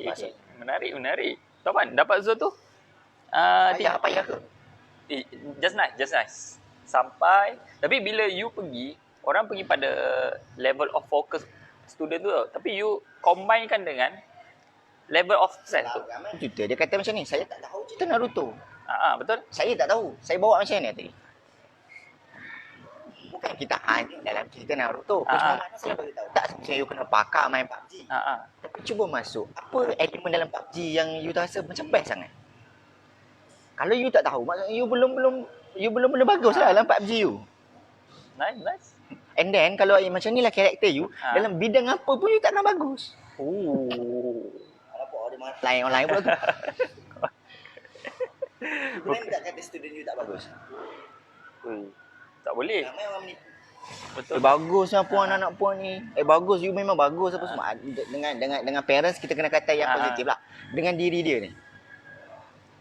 Okay. Menarik. Tuan dapat sesuatu? Payah ke? Just nice. Sampai. Tapi bila you pergi, orang pergi pada level of focus student tu tau. Tapi you combinekan dengan level of stress tu. Cerita dia kata macam ni, saya tak tahu cerita Naruto. Betul. Saya tak tahu. Saya bawa macam ni tadi. Bukan kita hanya dalam cerita Naruto. Cuma mana saya bagi tahu. Tak macam you kena pakar main PUBG. Tapi cuba masuk. Apa elemen dalam PUBG yang you rasa macam best sangat? Kalau you tak tahu, maksudnya you belum bagus lah dalam PUBG you. Nice. And then kalau macam ni lah karakter you, dalam bidang apa pun you takkan bagus. Oh. Apa dia lain orang lain pula tu. Bukan tak kata student you tak bagus. Tak boleh. Ramai orang menipu. Betul. Bagusnya puan anak puan ni. Bagus, you memang bagus apa semua. Dengan parents kita kena kata yang positif lah. Dengan diri dia ni.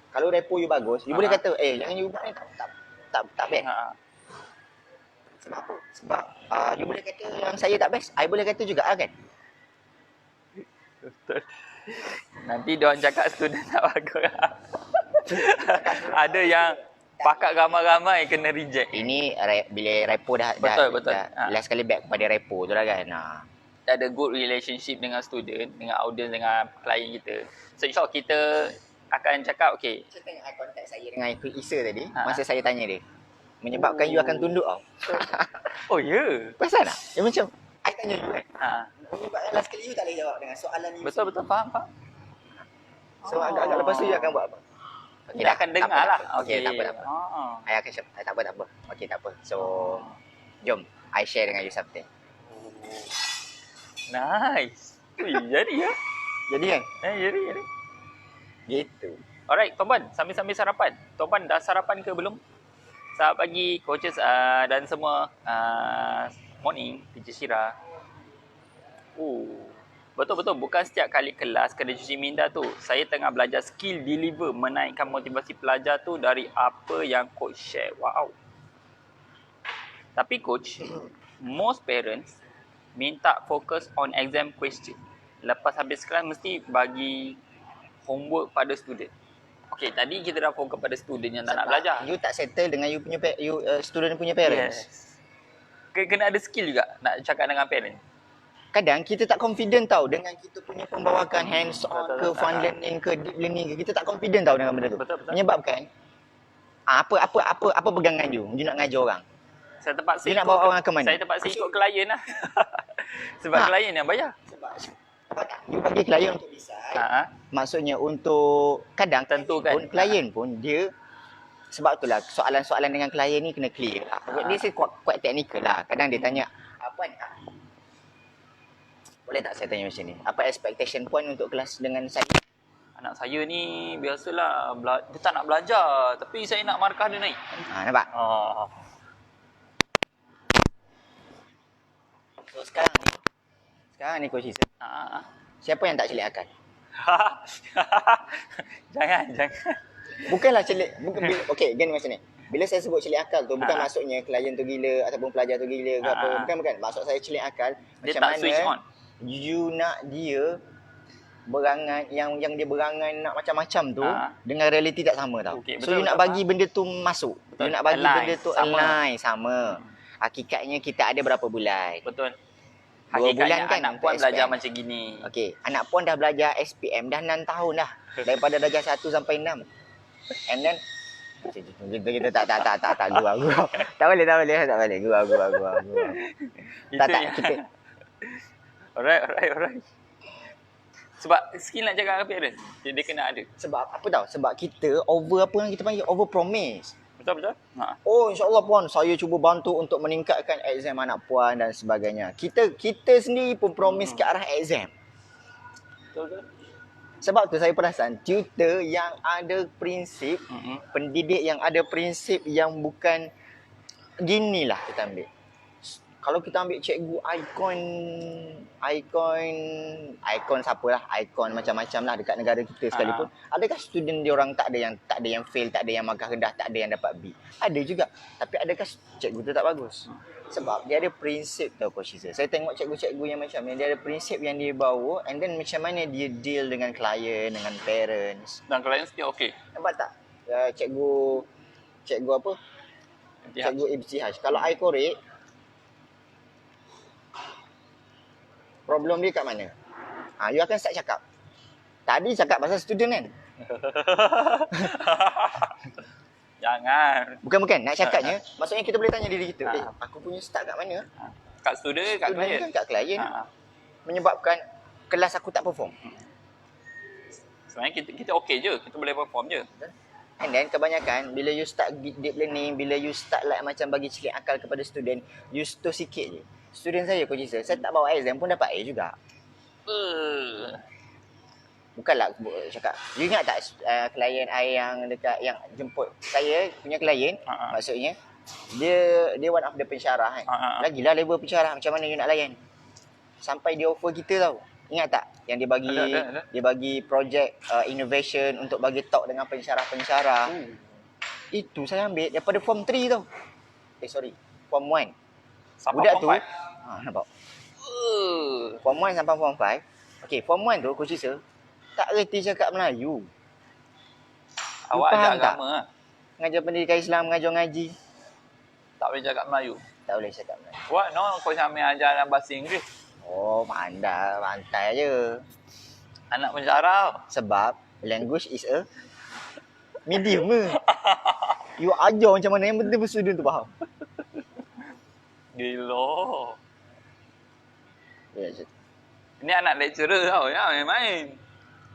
Kalau repo you bagus, you boleh kata, yang you buat ni tak best. Sebab apa? Sebab you boleh kata yang saya tak best. I boleh kata juga kan? Betul. Nanti diorang cakap student tak bagus. Ada yang pakat ramai-ramai kena reject. Ini bila repo dah Betul. last kali back kepada repo tu lah kan. Ada good relationship dengan student, dengan audience, dengan klien kita. So insyaAllah kita akan cakap, okay. Saya tengok eye contact saya dengan Isa tadi, masa saya tanya dia. Menyebabkan you akan tunduk tau. Oh ya? Perasan tak? Dia macam, I tanya you kan. Menyebabkan last kali you tak boleh jawab dengan soalan ni. Betul, faham. So agak-agak lepas tu you akan buat apa? Okay, dia akan dengar lah. Okay, tak apa. I akan share. Tak apa. Okay, tak apa. So, jom. I share dengan you something. Nice. Ui, jadi ya? Jadi kan? Jadi. Gitu. Alright, Tuan Puan, sambil-sambil sarapan. Tuan Puan dah sarapan ke belum? Selamat pagi, coaches dan semua. Morning, Teacher Syira. Betul-betul. Bukan setiap kali kelas kena cuci minda tu. Saya tengah belajar skill deliver, menaikkan motivasi pelajar tu dari apa yang coach share. Wow. Tapi coach, most parents minta fokus on exam question. Lepas habis kelas mesti bagi homework pada student. Okay, tadi kita dah fokus pada student yang tak nak belajar. You tak settle dengan you punya student punya parents. Yes. Kena ada skill juga nak cakap dengan parents. Kadang kita tak confident tau dengan kita punya pembawakan hands on ke fun learning ke deep learning ke, kita tak confident tau dengan benda tu. Betul. Menyebabkan apa pegangan you nak ngajar orang? Saya terpaksa nak bawa orang ke mana? Saya terpaksa ikut klien lah. Sebab klien yang bayar. Sebab you bagi klien untuk decide. Maksudnya untuk kadang tentukan klien pun dia, sebab itulah soalan-soalan dengan klien ni kena clear lah. Dia quite technical lah. Kadang dia tanya, apa ni? Boleh tak saya tanya macam ni? Apa expectation point untuk kelas dengan saya? Anak saya ni biasalah dia tak nak belajar, tapi saya nak markah dia naik. Nampak? So sekarang ni Coach Isa. Siapa yang tak celik akal? Jangan. Bukanlah celik, okey, gini macam ni. Bila saya sebut celik akal tu bukan maksudnya klien tu gila ataupun pelajar tu gila ke apa. Bukan. Maksud saya celik akal dia macam tak mana switch on. You nak dia berangan yang dia berangan nak macam-macam tu dengan realiti tak sama tau. Okay, so you nak bagi benda tu masuk. Betul. You nak bagi benda tu align sama. Hmm. Hakikatnya kita ada berapa bulan? Betul. 2 bulan kan anak puan belajar macam gini. Okey, anak puan dah belajar SPM dah 6 tahun dah. Daripada darjah 1 sampai 6. And then kita tak gua. Tak boleh. Gua. Tak kita. Alright. Sebab skill nak jaga parents, dia kena ada. Sebab apa tahu? Sebab kita over apa yang kita panggil over promise. Betul. Oh, insya-Allah puan, saya cuba bantu untuk meningkatkan exam anak puan dan sebagainya. Kita sendiri pun promise ke arah exam. Betul. Sebab tu saya perasan tutor yang ada prinsip, pendidik yang ada prinsip yang bukan ginilah kita ambil. Kalau kita ambil cikgu ikon siapalah, ikon macam-macam lah dekat negara kita sekalipun, adakah student dia orang tak ada yang fail, tak ada yang markah rendah, tak ada yang dapat B? Ada juga. Tapi adakah cikgu tu tak bagus? Sebab dia ada prinsip tau Coach Iza. Saya tengok cikgu-cikgu yang macam ni, dia ada prinsip yang dia bawa, and then macam mana dia deal dengan klien, dengan parents. Dan klien still okay. Nampak tak? Cikgu apa? Cikgu Ibtihaj. Kalau I korek, problem dia kat mana? You akan start cakap. Tadi cakap pasal student kan? Jangan. Bukan. Nak cakapnya, maksudnya kita boleh tanya diri kita. Aku punya start kat mana? Kat student, kat klien. Kan kat klien. Menyebabkan kelas aku tak perform. Sebenarnya kita okey je. Kita boleh perform je. And then kebanyakan bila you start deep learning, bila you start like macam bagi celik akal kepada student, you store sikit je. Student saya Coach Isa, saya tak bawa exam pun dapat A juga. Bukanlah cakap. You ingat tak klien I yang dekat yang jemput saya punya klien, maksudnya dia one of the pensyarah kan. Lagilah level pensyarah, macam mana you nak layan? Sampai dia offer kita tau. Ingat tak yang dia bagi ada. dia bagi projek innovation untuk bagi talk dengan pensyarah-pensyarah. Itu saya ambil daripada form 3 tau. Form 1. Sampai Budak form tu 5. nampak. Form 1 sampai form 5. Okey, form 1 tu Coach Isa tak reti cakap Melayu. Awak faham ajar tak? agama lah. Mengajar pendidikan Islam, mengajar ngaji, Tak boleh cakap Melayu. tak boleh cakap Melayu. What? No, Coach Amir ajar dalam bahasa Inggeris. Oh, pantai je. Anak pensyarah. Sebab language is a medium ke. You ajar macam mana, yang penting student tu faham. Gila. Ya, Ni anak lecturer tau. Ya, main-main.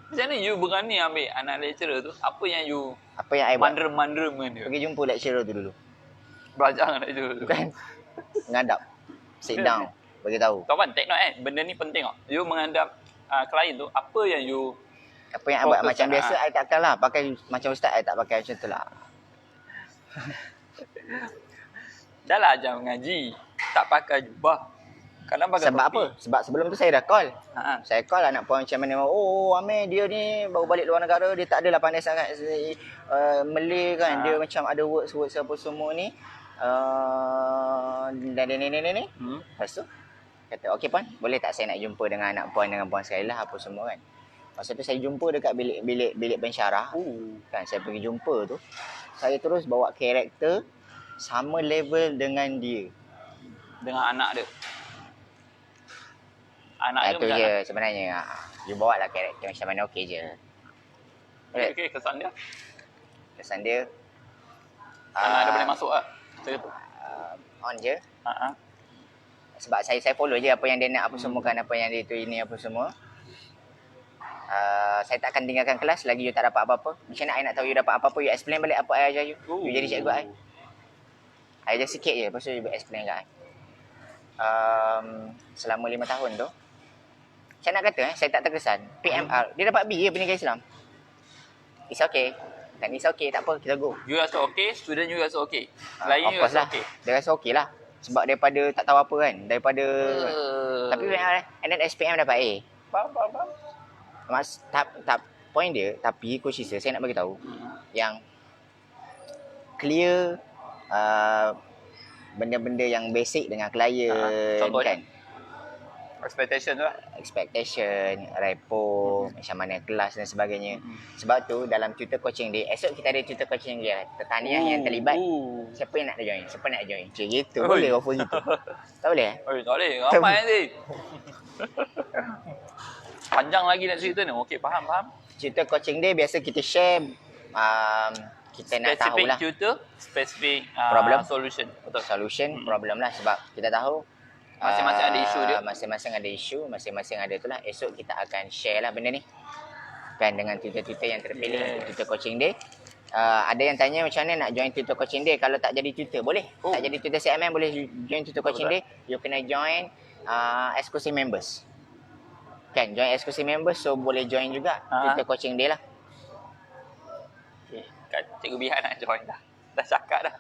Macam mana you berani ambil anak lecturer tu? Apa yang you apa yang I buat? mandra-mandra dengan dia? Pergi jumpa lecturer tu dulu. Belajar dengan lecturer tu. Bukan. Menghadap. Sit down. Bagi tahu. Tuan take note benda ni penting tau. You menghadap klien tu, apa yang you Apa yang I buat fokus macam kan, biasa, I takkan lah. Pakai macam ustaz, I tak pakai macam tu lah. dah lah ajar mengaji. Tak pakai jubah. Kadang pakai Sebab topi. apa? Sebab sebelum tu saya dah call. Ha. Saya call lah nak point macam mana. Oh, Amir dia ni baru balik luar negara. Dia tak adalah pandai sangat Malay kan. Dia macam ada words-words apa semua ni. Dan ni. Lepas tu kata, okey Puan, boleh tak saya nak jumpa dengan anak Puan dengan Puan sekali lah apa semua kan. Masa tu saya jumpa dekat bilik pensyarah. Kan saya pergi jumpa tu. Saya terus bawa karakter sama level dengan dia. Dengan anak dia. Anak dia Itu macam je sebenarnya. You bawa lah karakter macam mana, okey je. mana? Okay, kesan dia. Kesan dia Anak dia boleh masuk lah. Macam tu. on je. Ha. Sebab saya follow je apa yang dia nak, apa semua kan, apa yang dia tu ini apa semua. Saya tak akan tinggalkan kelas lagi you tak dapat apa-apa. Macam mana I nak tahu you dapat apa-apa, you explain balik apa I ajar you. You jadi cikgu I. I ajar sikit je, lepas tu you explain kat I. Selama 5 tahun tu, saya nak kata saya tak terkesan. PMR, dia dapat B je pendidikan Islam. It's okay. Dan it's okay, tak apa, kita go. You rasa okay, student you rasa okay. Lain you Of course rasa lah. okay. Dia rasa okey lah. Sebab daripada tak tahu apa kan. Daripada tapi and then SPM dapat A. Faham. Point dia, tapi Coach Isa, saya nak bagi tahu yang clear benda-benda yang basic dengan klien contohnya? kan. Expectation tu lah. Expectation, repo, macam mana kelas dan sebagainya. Sebab tu dalam tutor coaching day, esok kita ada tutor coaching dia. Tetaniah yang terlibat. Siapa yang nak join? Siapa nak join? Macam gitu. Boleh offer gitu. Tak boleh? Oh, tak boleh. Ramai nanti. Panjang lagi nak cerita ni. Okey, faham. Tutor coaching day biasa kita share kita nak tahu lah Specific problem, solution. Betul. Solution, problem lah. Sebab kita tahu Masing-masing ada isu dia. Masing-masing ada isu, masing-masing ada itulah. Esok kita akan share lah benda ni. Kan dengan tutor-tutor yang terpilih untuk tutor coaching day. Ada yang tanya macam mana nak join tutor coaching day kalau tak jadi tutor. Boleh. Tak jadi tutor CMM boleh join tutor coaching day. You kena join exclusive members. Kan, join exclusive members, so boleh join juga tutor coaching day lah. Okay. Cikgu Bihan nak join dah. Dah cakap dah.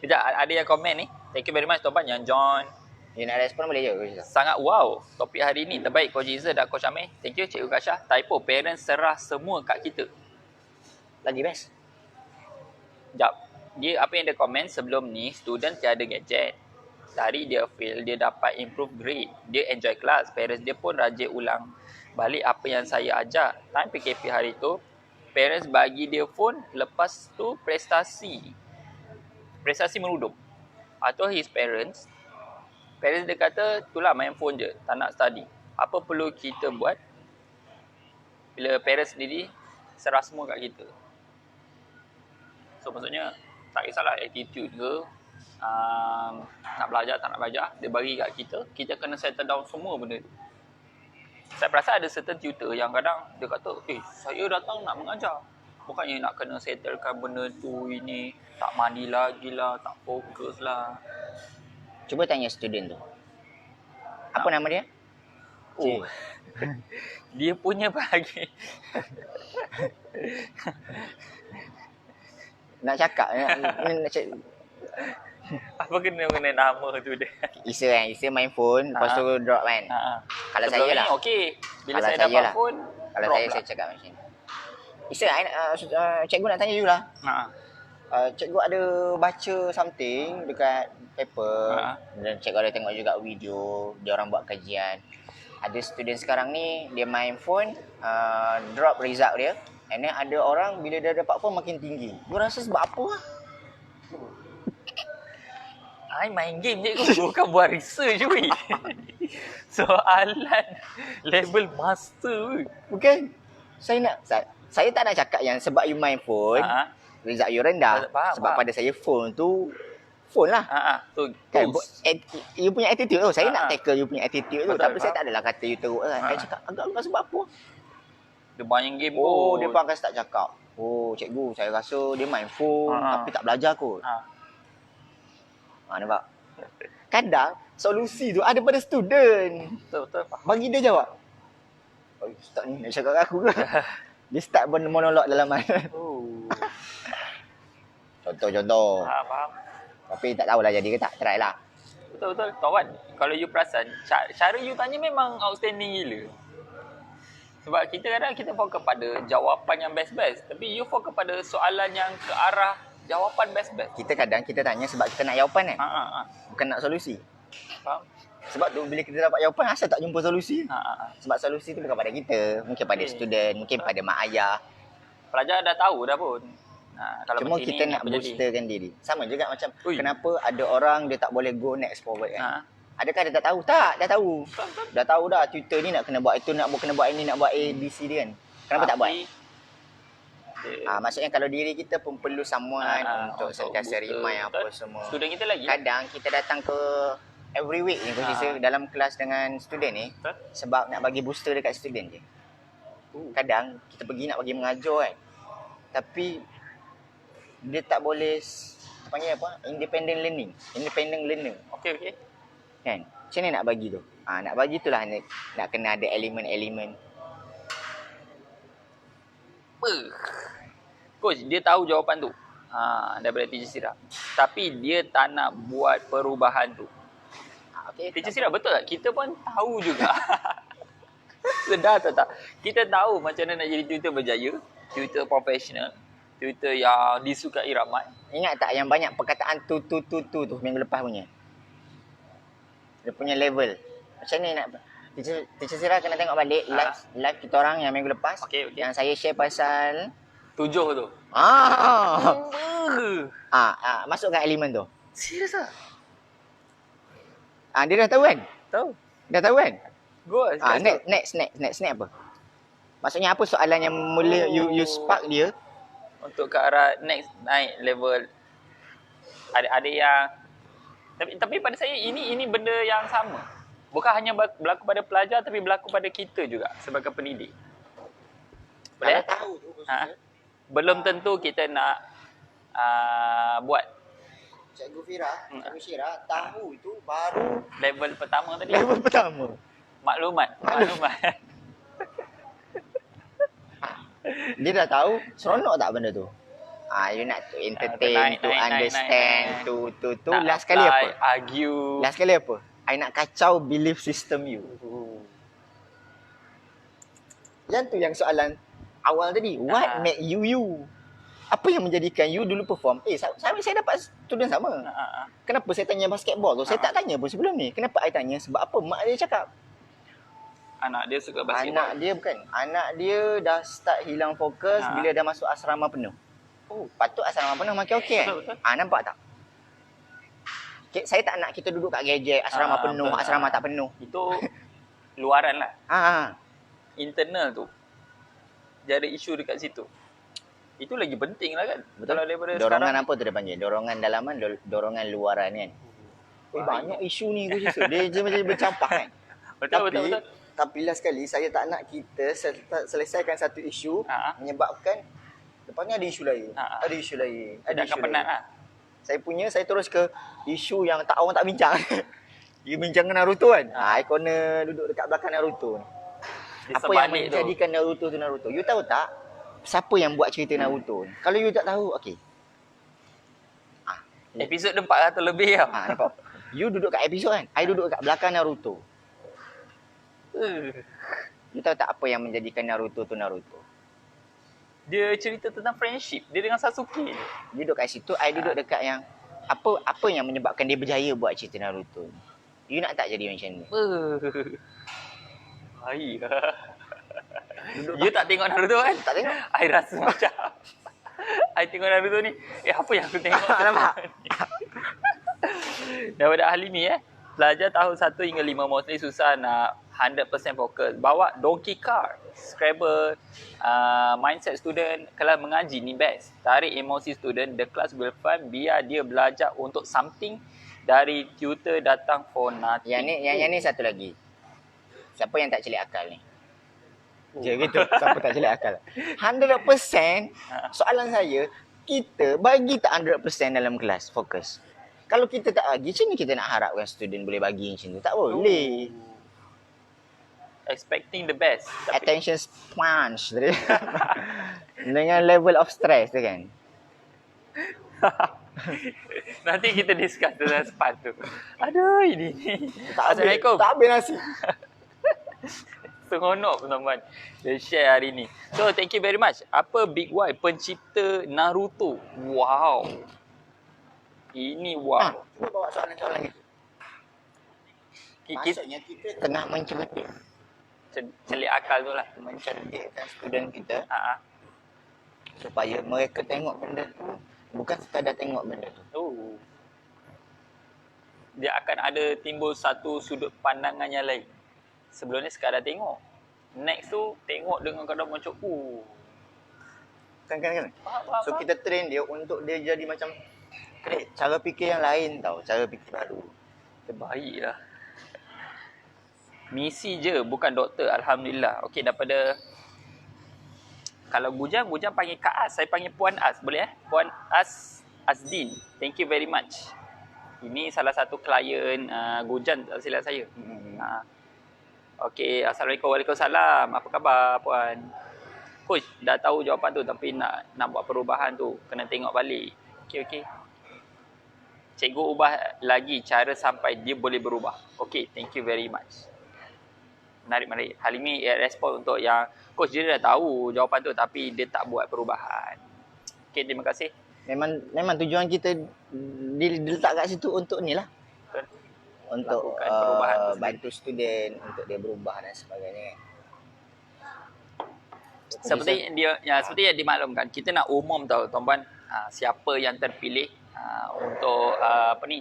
Sekejap, ada yang komen ni. Thank you very much Tuan yang join. You nak respon boleh je. Sangat wow. Topik hari ni terbaik Coach Izzah dan Coach Amir. Thank you Cikgu Kasha. Typo, parents serah semua kat kita. Lagi best. Sekejap. Dia apa yang dia komen sebelum ni, student tiada gadget. Hari dia fail, dia dapat improve grade. Dia enjoy kelas. Parents dia pun rajin ulang balik apa yang saya ajar. Time PKP hari tu, parents bagi dia phone, lepas tu prestasi merudum. Atau his parents dia kata, itulah main phone je, tak nak study. Apa perlu kita buat bila parents sendiri serah semua kat kita? So maksudnya, tak kisahlah attitude ke, nak belajar tak nak belajar, dia bagi kat kita kena settle down semua benda tu. Saya perasan ada certain tutor yang kadang dia kata, saya datang nak mengajar. Bukannya nak kena settlekan benda tu ini. Tak mandi lagi lah, tak fokus lah. Cuba tanya student tu. Apa nama dia? Oh. Dia punya bagi. Nak cakap nak cakap. Apa kena mengenai nama tu dia? Isa main phone, lepas tu drop kan. Kalau Sebelum saya ni lah. okey. Bila Kalau saya saya dapat lah. phone, Kalau drop saya lah. cakap macam ni. Isa, cikgu nak tanya you lah. Cikgu ada baca something dekat paper. Dan cikgu ada tengok juga video. Dia orang buat kajian. Ada student sekarang ni, dia main phone, drop result dia. And then ada orang bila dia dapat phone makin tinggi. You rasa sebab apa lah? I main game cikgu, bukan buat research weh. Soalan level master. Bukan. Saya tak nak cakap yang sebab you main phone, result you rendah. Faham, Sebab faham. pada saya phone tu, phone lah. Tu Kan, tools. you punya attitude tu. Saya nak tackle you punya attitude tu. Betul, Tapi saya faham. tak adalah kata you teruk kan. Saya cakap agak-agak sebab apa? Dia main game Oh, kot. dia pun akan start cakap. Oh, cikgu, saya rasa dia main phone tapi tak belajar kot. Nampak? Kadang solusi tu ada pada student. Betul faham. Bagi dia jawab. Oh, ustaz ni nak cakap kat aku ke? Dia start monolog dalam mana. Oh. Contoh. Faham. Tapi tak tahulah jadi ke tak. Try lah. Betul. Kawan, kalau you perasan, cara you tanya memang outstanding gila. Sebab kita kadang kita fokus pada jawapan yang best-best. Tapi you fokus pada soalan yang ke arah jawapan best-best. Kita kadang kita tanya sebab kita nak jawapan kan. Bukan nak solusi. Faham? Sebab tu bila kita dapat jawapan asal tak jumpa solusi. Sebab solusi tu bukan pada kita. Mungkin pada student, mungkin pada mak ayah. Pelajar dah tahu dah pun. Kalau Cuma macam kita ni, nak apa jadi? boosterkan diri. Sama juga macam Ui. kenapa ada orang dia tak boleh go next forward kan. Adakah dia tak tahu? Tak, dah tahu. Dah tahu dah Twitter ni nak kena buat itu, nak kena buat ini, nak buat A, B, C dia kan. Kenapa tak buat? Maksudnya kalau diri kita pun perlu someone untuk sentiasa remind apa semua. Student kita lagi. Kadang kita datang ke every week ni khususnya dalam kelas dengan student ni sebab nak bagi booster dekat student je. Kadang kita pergi nak bagi mengajar kan. Tapi dia tak boleh panggil apa? Independent learner. Okey. Kan? Macam mana nak bagi tu? Nak bagi tu lah nak kena ada elemen-elemen. Coach, dia tahu jawapan tu. Daripada Teacher Sira. Tapi dia tak nak buat perubahan tu. Okay, Teacher Sira, betul tak? Kita pun tahu juga. Sedar tak? Kita tahu macam mana nak jadi tutor berjaya. Tutor profesional. Tutor yang disukai ramai. Ingat tak yang banyak perkataan tu minggu lepas punya? Dia punya level. Macam ni nak Teacher Sira kena tengok balik live kita orang yang minggu lepas. Okey. Yang saya share pasal 7 tu. Masukkan elemen tu. Serius tak? Dia dah tahu kan? Tahu. Dah tahu kan? Go lah. Next apa? Maksudnya apa soalan yang mula you spark dia? Untuk ke arah next naik level. Ada yang tapi pada saya ini benda yang sama. Bukan hanya berlaku pada pelajar tapi berlaku pada kita juga sebagai pendidik. Boleh? Kalau tahu tu khususnya. Belum tentu kita nak buat Cikgu Cikgu Syira tahu itu baru level pertama tadi. level pertama. Maklumat. Dia dah tahu, seronok tak benda tu? You nak to entertain, to understand, to last kali apa? Argue. Last kali apa? I nak kacau belief system you. Yang tu yang soalan awal tadi. What make you? Apa yang menjadikan you dulu perform? Saya dapat student sama. Kenapa saya tanya basketball tu? Saya tak tanya pun sebelum ni. Kenapa I tanya? Sebab apa? Mak dia cakap. Anak dia suka basketball. Anak dia dah start hilang fokus bila dah masuk asrama penuh. Patut asrama penuh makin okey kan? Betul. Nampak tak? Saya tak nak kita duduk kat gadget, asrama penuh, betul. asrama tak penuh. Itu luaran lah. Internal tu. Jadi isu dekat situ. Itu lagi penting lah kan. Betul. Kalau daripada Dorongan sekarang. apa tu dia panggil? Dorongan dalaman, dorongan luaran kan? Banyak isu ni khusus. Dia je macam bercampur kan? Betul. Tapi last sekali saya tak nak kita selesaikan satu isu menyebabkan Lepas ni ada isu lain. Ha. Ada isu lain. Ada Tidak isu akan penat lain. lah. Saya terus ke isu yang orang tak bincang. Dia bincang dengan Naruto kan. Icona duduk dekat belakang Naruto ni. Di Apa yang sebalik tu. menjadikan Naruto tu Naruto? You tahu tak? Siapa yang buat cerita Naruto ni? Kalau you tak tahu, okey. Episod 400 lebih tau. Nampak? You duduk kat episod kan? I duduk kat belakang Naruto. You tahu tak apa yang menjadikan Naruto tu Naruto? Dia cerita tentang friendship dia dengan Sasuke. Dia duduk kat situ, I duduk dekat yang apa yang menyebabkan dia berjaya buat cerita Naruto ni. You nak tak jadi macam ni? Baik. You tak tengok Naruto kan? Tak tengok. I rasa macam I tengok Naruto ni, apa yang aku tengok? Nampak? Daripada Halimi pelajar tahun 1 hingga 5 mostly susah nak 100% fokus. Bawa donkey car, Scrabble, mindset student. Kalau mengaji ni best. Tarik emosi student, the class will fun. Biar dia belajar untuk something. Dari tutor datang for nothing. Yang ni satu lagi. Siapa yang tak celik akal ni? Je gitu. Siapa tak celik akal? 100% soalan saya, kita bagi tak 100% dalam kelas fokus. Kalau kita tak bagi, macam ni kita nak harapkan student boleh bagi macam tu? Tak boleh. Expecting the best. Attention sponge tadi. Dengan level of stress tu kan. Nanti kita discuss tentang span tu. Aduh, ini. Assalamualaikum. Tak habis nasi. Seronok teman-teman. Dia share hari ni. So, thank you very much. Apa Big Y pencipta Naruto? Wow. Ini wow. Cuba bawa soalan-soalan itu. Maksudnya kita tengah mencerdik. Celik akal tu lah. Mencerdikkan student kita Ha. supaya mereka tengok benda tu. Bukan sekadar tengok benda tu. Oh. Dia akan ada timbul satu sudut pandangan yang lain. Sebelum ni sekadar tengok. Next tu tengok dengan kadang macam Kan. Faham. So kita train dia untuk dia jadi macam cara fikir yang lain tau. Cara fikir baru. Terbaik lah. Misi je, bukan doktor. Alhamdulillah. Okey, daripada kalau Gujan panggil Kak As. Saya panggil Puan As. Boleh Puan As Azdin. Thank you very much. Ini salah satu klien Gujan, tak silap saya. Okey, Assalamualaikum. Waalaikumsalam. Apa khabar Puan? Coach, dah tahu jawapan tu tapi nak buat perubahan tu. Kena tengok balik. Okey. Cikgu ubah lagi cara sampai dia boleh berubah. Okey, thank you very much. Menarik. Halimi respon untuk yang coach dia dah tahu jawapan tu tapi dia tak buat perubahan. Okey, terima kasih. Memang tujuan kita diletak kat situ untuk ni lah. Betul. Untuk Lakukan perubahan tu sendiri. bantu student untuk dia berubah dan sebagainya kan. Seperti yang dimaklumkan, kita nak umum tahu tuan-tuan siapa yang terpilih untuk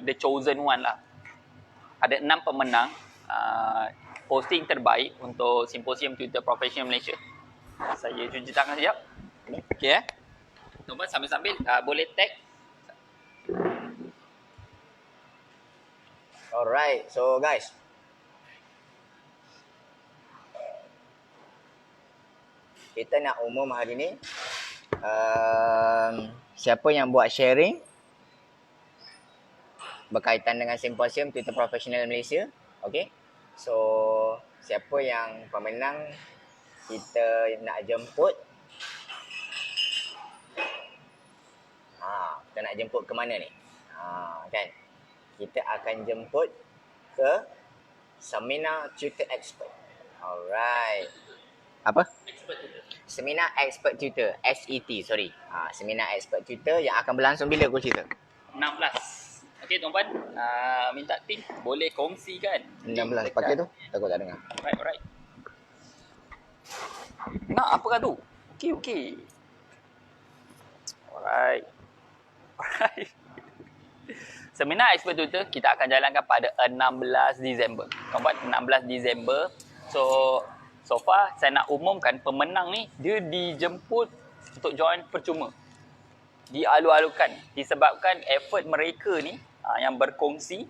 the chosen one lah. Ada 6 pemenang posting terbaik untuk Simposium Tutor Professional Malaysia. Saya cuci tangan sekejap. Okey tuan-tuan sambil-sambil boleh tag. Alright, so guys. Kita nak umum hari ni. Siapa yang buat sharing berkaitan dengan Simposium Tutor Professional Malaysia. Okay. So, siapa yang pemenang kita nak jemput. Kita nak jemput ke mana ni? Kan? Kita akan jemput ke Seminar Tutor Expert. Alright. Apa? Seminar Expert Tutor. SET, sorry. Seminar Expert Tutor yang akan berlangsung bila aku cerita? 16. Okey tuan-tuan, minta tim boleh kongsikan. 16 pakai tu? Takut tak dengar. Alright. Nak apakah tu? Okey. Alright. Seminar Expert Tutor kita akan jalankan pada 16 Disember. Tuan-tuan, 16 Disember. So far saya nak umumkan pemenang ni dia dijemput untuk join percuma. Dialu-alukan disebabkan effort mereka ni yang berkongsi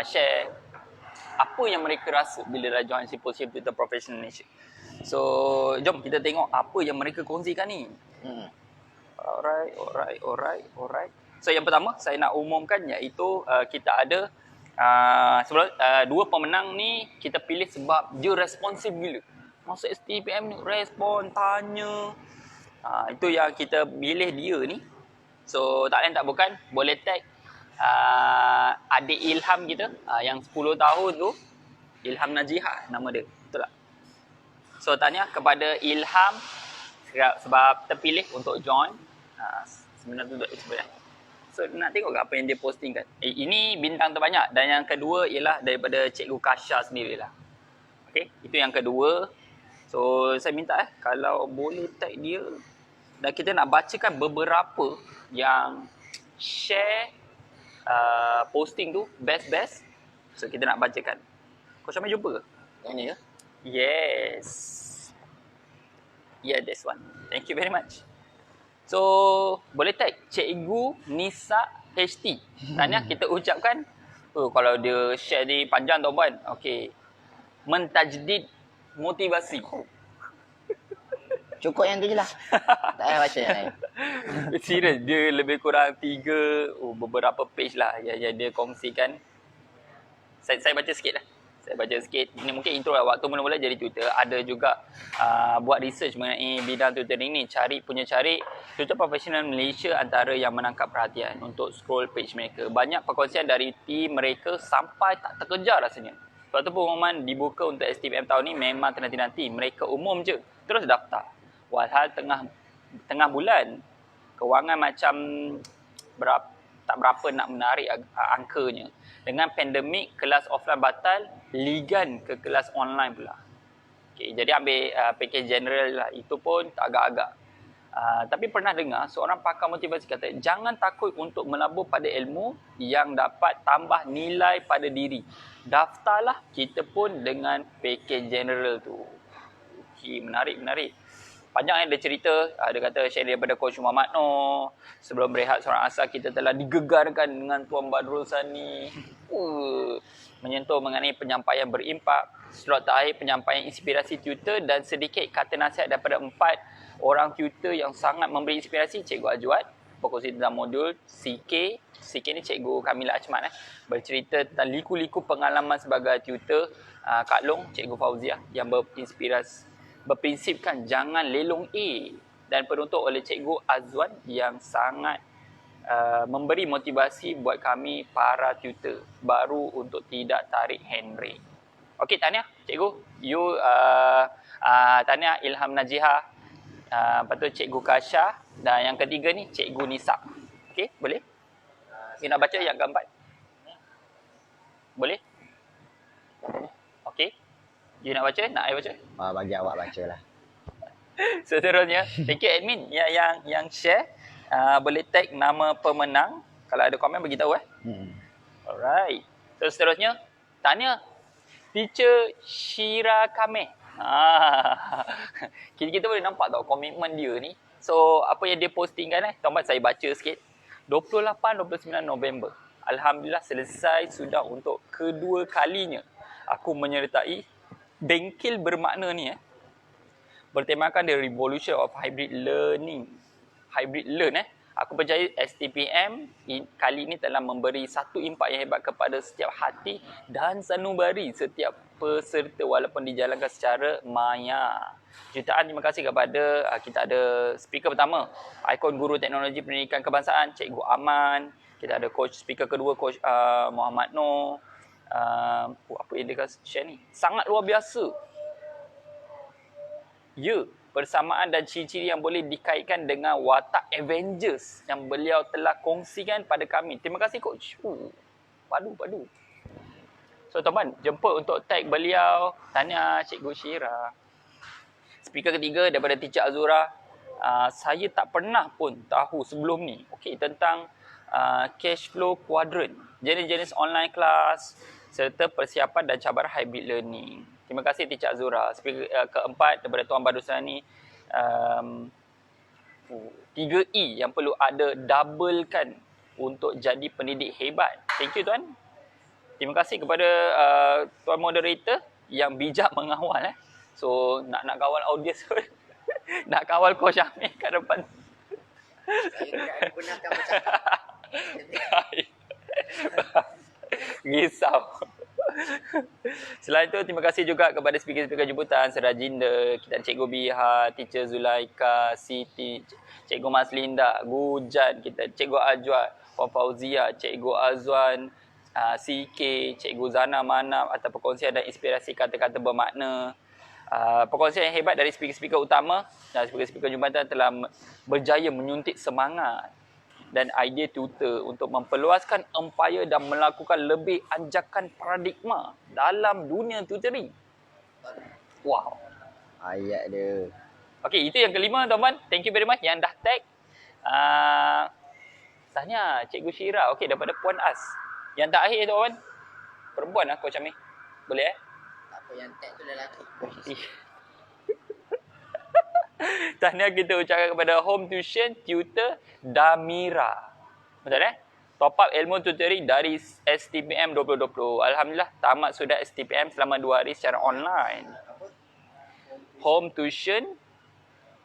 share apa yang mereka rasa bila dah join Simposium Tutor Professional Malaysia. So jom kita tengok apa yang mereka kongsikan ni. Alright. So yang pertama saya nak umumkan iaitu kita ada dua pemenang ni kita pilih sebab dia responsif gila. Masuk STPM ni respon, tanya. Itu yang kita pilih dia ni. So tak lain tak bukan, boleh tag adik Ilham kita yang 10 tahun tu, Ilham Najihah nama dia. Betul tak? So tanya kepada Ilham sebab terpilih untuk join sebenarnya tu sebenarnya. So nak tengok apa yang dia postingkan. Ini bintang terbanyak dan yang kedua ialah daripada Cikgu Kasha sendirilah. Okey, itu yang kedua. So saya minta kalau boleh tag dia dan kita nak bacakan beberapa yang share posting tu best. So kita nak bacakan. Kau sampai jumpa ke? Yang ni ke? Yes. Yeah, that's one. Thank you very much. So, boleh tag Cikgu Nisa HT. Tanya kita ucapkan, kalau dia share ni panjang tau puan. Okey. Mentajdid motivasi. Cukup yang tu je lah. Tak payah baca yang lain. Serius, dia lebih kurang 3 beberapa page lah yang dia kongsikan. Saya baca sikit lah. Ini mungkin intro lah. Waktu mula-mula jadi tutor, ada juga buat research mengenai bidang tutoring ni. Cari tutor profesional Malaysia antara yang menangkap perhatian untuk scroll page mereka. Banyak perkongsian dari team mereka sampai tak terkejar rasanya. Sebab tu pengumuman dibuka untuk STPM tahun ni memang nanti-nanti. Mereka umum je, terus daftar. Walhal tengah bulan, kewangan macam tak berapa nak menarik angkanya. Dengan pandemik, kelas offline batal, ligan ke kelas online pula. Okay, jadi ambil package general lah. Itu pun agak-agak. Tapi pernah dengar seorang pakar motivasi kata, jangan takut untuk melabur pada ilmu yang dapat tambah nilai pada diri. Daftarlah kita pun dengan package general tu. Okay, menarik. Panjang dia cerita, dia kata share daripada Coach Muhammad Noor. Sebelum berehat seorang asal kita telah digegarkan dengan Tuan Badrul Sani. Menyentuh mengenai penyampaian berimpak. Slot terakhir penyampaian inspirasi tutor dan sedikit kata nasihat daripada 4 orang tutor yang sangat memberi inspirasi. Cikgu Ajwat berkongsi tentang modul CK ni Cikgu Kamila Achmat bercerita tentang liku-liku pengalaman sebagai tutor. Kak Long, Cikgu Fauziah yang berprinsipkan jangan lelong A dan penuntut oleh Cikgu Azwan yang sangat memberi motivasi buat kami para tutor baru untuk tidak tarik handbrake. Okey, tahniah Cikgu. You tahniah Ilham Najihah. Lepas tu Cikgu Kasha dan yang ketiga ni Cikgu Nisa. Okey, boleh? You nak baca yang keempat? Boleh? Okey. You nak baca? Nak I baca? Bagi awak baca lah. Seterusnya, thank you admin yang share. Boleh tag nama pemenang. Kalau ada komen beritahu Alright. So seterusnya, tanya Teacher Shira Kameh. Kita boleh nampak tau komitmen dia ni. So apa yang dia postingkan Tuan-tuan saya baca sikit. 28-29 November. Alhamdulillah selesai sudah untuk kedua kalinya aku menyertai bengkel bermakna ni bertemakan the revolution of hybrid learning. Hybrid learn Aku percaya STPM kali ini telah memberi satu impak yang hebat kepada setiap hati dan sanubari setiap peserta walaupun dijalankan secara maya. Jutaan terima kasih kepada kita ada speaker pertama, ikon guru teknologi pendidikan kebangsaan Cikgu Aman. Kita ada coach speaker kedua Coach Muhammad Noor. Apa yang dia share ni? Sangat luar biasa. Ya, persamaan dan ciri-ciri yang boleh dikaitkan dengan watak Avengers yang beliau telah kongsikan pada kami. Terima kasih coach. Padu. So teman, jemput untuk tag beliau. Tanya Cikgu Syira. Speaker ketiga daripada Teacher Azura. Saya tak pernah pun tahu sebelum ni. Okey, tentang cash flow quadrant, jenis-jenis online class serta persiapan dan cabaran hybrid learning. Terima kasih Teacher Azura. Speaker keempat daripada Tuan Badusani. 3E yang perlu ada doublekan untuk jadi pendidik hebat. Thank you Tuan. Terima kasih kepada Tuan Moderator yang bijak mengawal. So nak kawal audience pun Nak kawal Coach Amir kat depan. Saya tidak benarkan bercakap. Risau. Selain itu, terima kasih juga kepada speaker-speaker jemputan, Serajinda, kita Cikgu Biha, Teacher Zulaika, Siti, Cikgu Maslinda, Gujan, kita Cikgu Ajwat, Puan Fauzia, Cikgu Azwan, CK, Cikgu Zana Manam atas perkongsian dan inspirasi kata-kata bermakna. Perkongsian yang hebat dari speaker-speaker utama dan speaker-speaker jembatan telah berjaya menyuntik semangat dan idea tutor untuk memperluaskan empayar dan melakukan lebih anjakan paradigma dalam dunia tutoring. Wow. Ayat dia. Okey, itu yang kelima tuan-tuan. Thank you very much yang dah tag. Tahniah Cikgu Syira. Okey, daripada Puan As. Yang terakhir tuan-tuan. Perempuan lah Coach Amir. Boleh Tak apa, yang tag tu lelaki. Tahniah kita ucapkan kepada Home Tuition Tutor Damira. Betul Top up ilmu tutoring dari STPM 2020. Alhamdulillah tamat sudah STPM selama 2 hari secara online. Home Tuition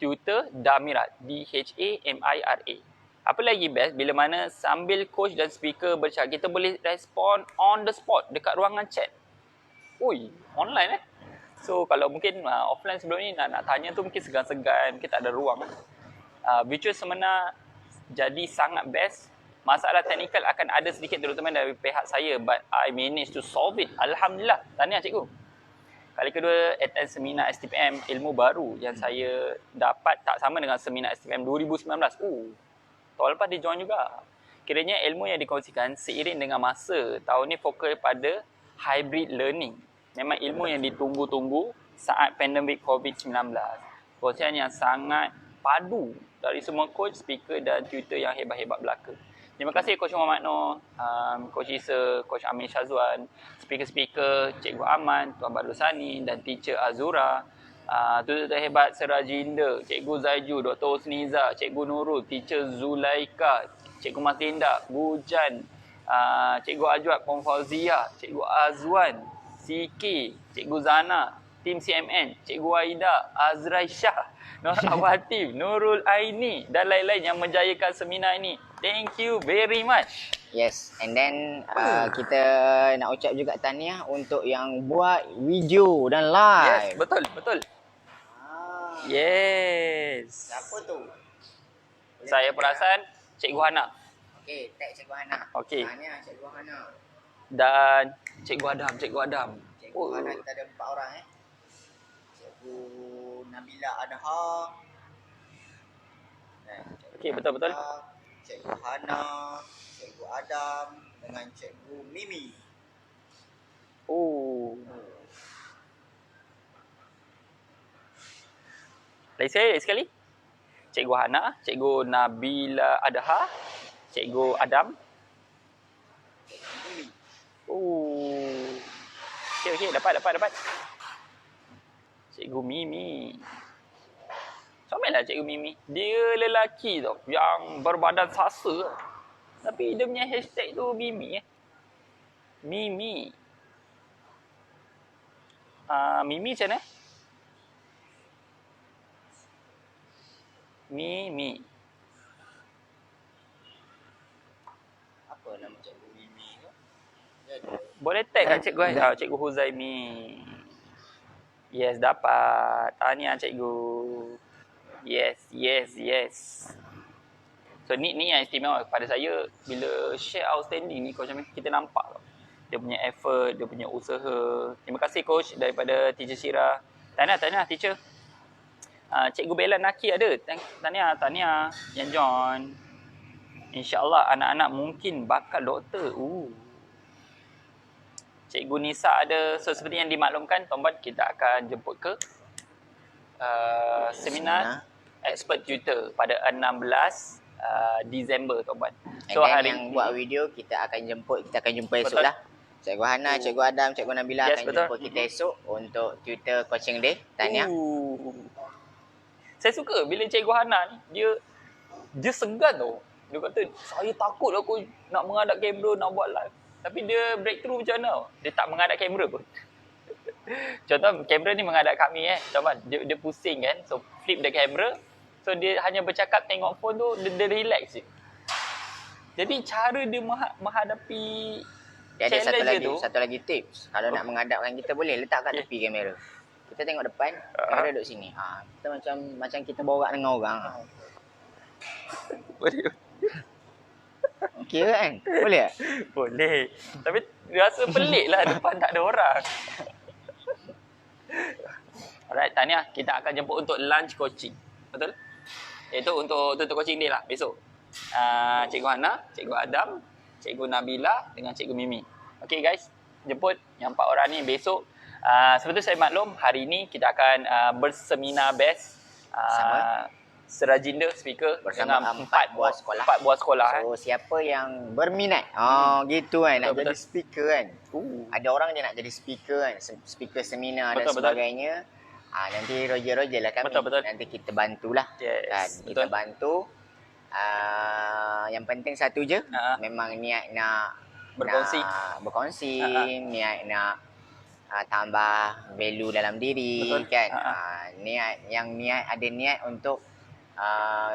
Tutor Damira. DHAMIRA. Apa lagi best bila mana sambil coach dan speaker bercakap, kita boleh respon on the spot dekat ruangan chat. Ui, online So kalau mungkin offline sebelum ni nak tanya tu mungkin segan-segan, mungkin tak ada ruang. Virtual seminar jadi sangat best. Masalah teknikal akan ada sedikit terutama dari pihak saya, but I managed to solve it. Alhamdulillah. Tahniah cikgu. Kali kedua attend seminar STPM ilmu baru yang saya dapat tak sama dengan seminar STPM 2019. Tahun lepas dia join juga. Kiranya ilmu yang dikongsikan seiring dengan masa. Tahun ni fokus pada hybrid learning. Memang ilmu yang ditunggu-tunggu saat pandemik COVID-19. Kongsian yang sangat padu dari semua coach, speaker dan tutor yang hebat-hebat belaka. Terima kasih Coach Muhammad Noor, Coach Isa, Coach Amin Syazwan, speaker-speaker Cikgu Aman, Tuan Badrul Sani dan Teacher Azura, tutor hebat Serajinda, Cikgu Zaiju, Dr. Husniza, Cikgu Nurul, Teacher Zulaika, Cikgu Maslinda, Gujan, Cikgu Ajwat, Puan Fauzia, Cikgu Azwan, CK, Cikgu Zana, tim CMN, Cikgu Aida, Azrai Shah, Nur Awatif, Nurul Aini dan lain-lain yang menjayakan seminar ini. Thank you very much. Yes, and then kita nak ucap juga tahniah untuk yang buat video dan live. Yes, betul. Yes. Siapa tu? Saya perasan Cikgu Hana. Okey, tag Cikgu Hana. Okey. Tahniah Cikgu Hana. Dan Cikgu Adam. Cikgu Hana kita ada 4 orang Cikgu Nabila Adha. Okey, betul. Cikgu Hana, Cikgu Adam dengan Cikgu Mimi. Lagi sekali. Cikgu Hana, Cikgu Nabila Adha, Cikgu Adam. Okey, dapat. Cikgu Mimi. Comellah Cikgu Mimi. Dia lelaki tau yang berbadan sasa. Tapi dia punya hashtag tu Mimi Mimi. Mimi macam mana? Mimi. Apa nama Cikgu Mimi tu? Boleh tag kan cikgu? Cikgu Huzaimi. Yes, dapat. Tahniah cikgu. Yes. So ni yang istimewa pada saya bila share outstanding ni coach Amir, kita nampak tau. Dia punya effort, dia punya usaha. Terima kasih coach daripada Teacher Syira. Tahniah teacher. Cikgu Bella Naki ada. Tahniah yang John. InsyaAllah anak-anak mungkin bakal doktor. Cikgu Nisa ada. So seperti yang dimaklumkan, tuan-tuan, kita akan jemput ke seminar expert tutor pada 16 Disember, tuan-tuan. So hari yang buat video kita akan jumpa esok lah. Cikgu Hana, Cikgu Adam, Cikgu Nabila akan jumpa kita esok untuk tutor coaching day. Tahniah. Saya suka bila Cikgu Hana ni, dia segan tau. Dia kata, saya takut aku nak menghadap kamera, nak buat live. Tapi dia breakthrough macam mana? Dia tak menghadap kamera pun. Contoh kamera ni menghadap kami tuan-tuan. Dia pusing kan. So flip the camera. So dia hanya bercakap tengok phone tu, dia relax je. Jadi cara dia menghadapi Dia ada challenge satu lagi tips. Kalau nak menghadapkan kita boleh letak kat tepi kamera. Kita tengok depan, kamera duduk sini. Kita macam kita borak dengan orang. Boleh. Okey kan? Boleh tak? Boleh. Tapi rasa pelik lah depan tak ada orang. Alright, tahniah. Kita akan jemput untuk lunch coaching. Betul? Itu untuk coaching day lah besok. Cikgu Hana, Cikgu Adam, Cikgu Nabila dengan Cikgu Mimi. Okay guys, jemput yang 4 orang ni besok. Seperti saya maklum, hari ni kita akan berseminar best. Serajinda speaker bersama dengan 4 buah sekolah. 4 buah sekolah. So siapa yang berminat gitu kan, nak jadi speaker kan. Ada orang dia nak jadi speaker kan, speaker seminar dan sebagainya. Nanti Roger lah kami. Betul. Nanti kita bantulah. Yes, Kan? Kita bantu. Yang penting satu je, memang niat nak berkongsi, niat nak tambah value dalam diri. Betul. Kan. Niat ada niat untuk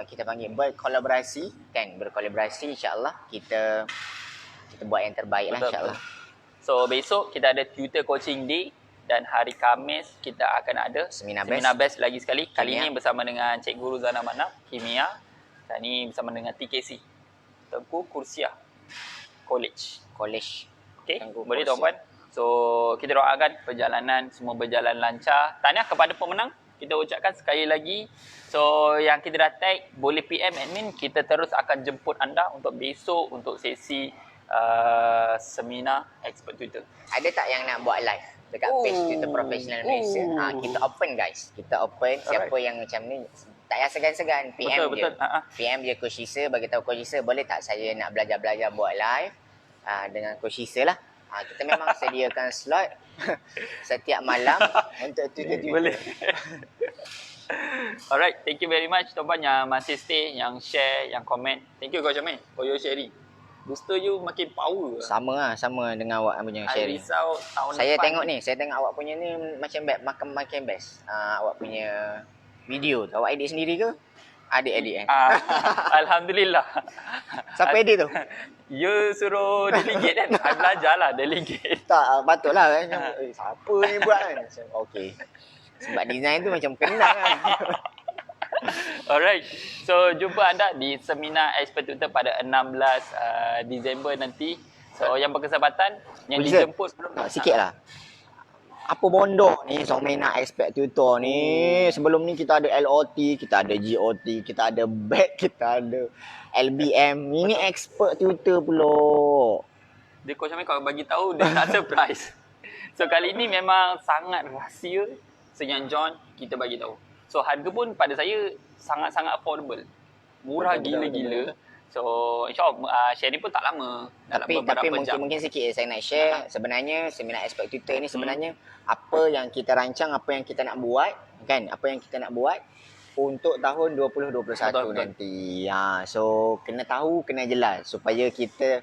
kita panggil berkolaborasi kan, insya-Allah kita buat yang terbaik lah insya-Allah. So besok kita ada tutor coaching day dan hari Khamis kita akan ada seminar best lagi sekali. Kali ini bersama dengan Cikgu Ruzana Manap, Kimia. Dan ni bersama dengan TKC, Tengku Kursiah College. Okay, boleh tuan-puan. So kita doakan perjalanan semua berjalan lancar. Tahniah kepada pemenang. Kita ucapkan sekali lagi. So yang kita dah tag, boleh PM admin. Kita terus akan jemput anda untuk besok untuk sesi seminar expert Twitter. Ada tak yang nak buat live dekat page Twitter Professional Malaysia? Kita open guys. Kita open. Siapa yang macam ni tak payah segan-segan, PM je. PM je Coach Isa, bagi tahu Coach Isa, boleh tak saya nak belajar-belajar buat live dengan Coach Isa lah. Kita memang sediakan slot setiap malam untuk Twitter. Boleh. Alright, thank you very much tuan-tuan yang masih stay, yang share, yang komen. Thank you Coach Amin for your sharing. Booster you makin power. Sama dengan awak punya sharing. Risau tahun saya depan. Tengok awak punya ni macam makin best. Awak punya video tu awak edit sendiri ke? Adik-adik Alhamdulillah. Siapa edit tu? You suruh delegate kan? I belajar lah delegate. Tak, patutlah kan. Siapa ni buat kan? Okey. Sebab design tu macam kenal kan. Alright. So jumpa anda di seminar expert Twitter pada 16 Disember nanti. So yang berkesempatan yang dijemput sikitlah. Apa bondok ni seminar expert tutor ni? Sebelum ni kita ada LOT, kita ada GOT, kita ada BET, kita ada LBM. Ini expert tutor pula. Dia Coach Amin kalau bagi tahu dia tak surprise. So kali ni memang sangat rahsia. So yang John kita bagi tahu. So harga pun pada saya sangat-sangat affordable. Murah gila-gila. So insyaAllah sharing pun tak lama. Tapi mungkin sikit saya nak share. Sebenarnya seminar expert tutor ni sebenarnya apa yang kita rancang, apa yang kita nak buat kan, apa yang kita nak buat untuk tahun 2021 betul. Nanti. So kena tahu, kena jelas supaya kita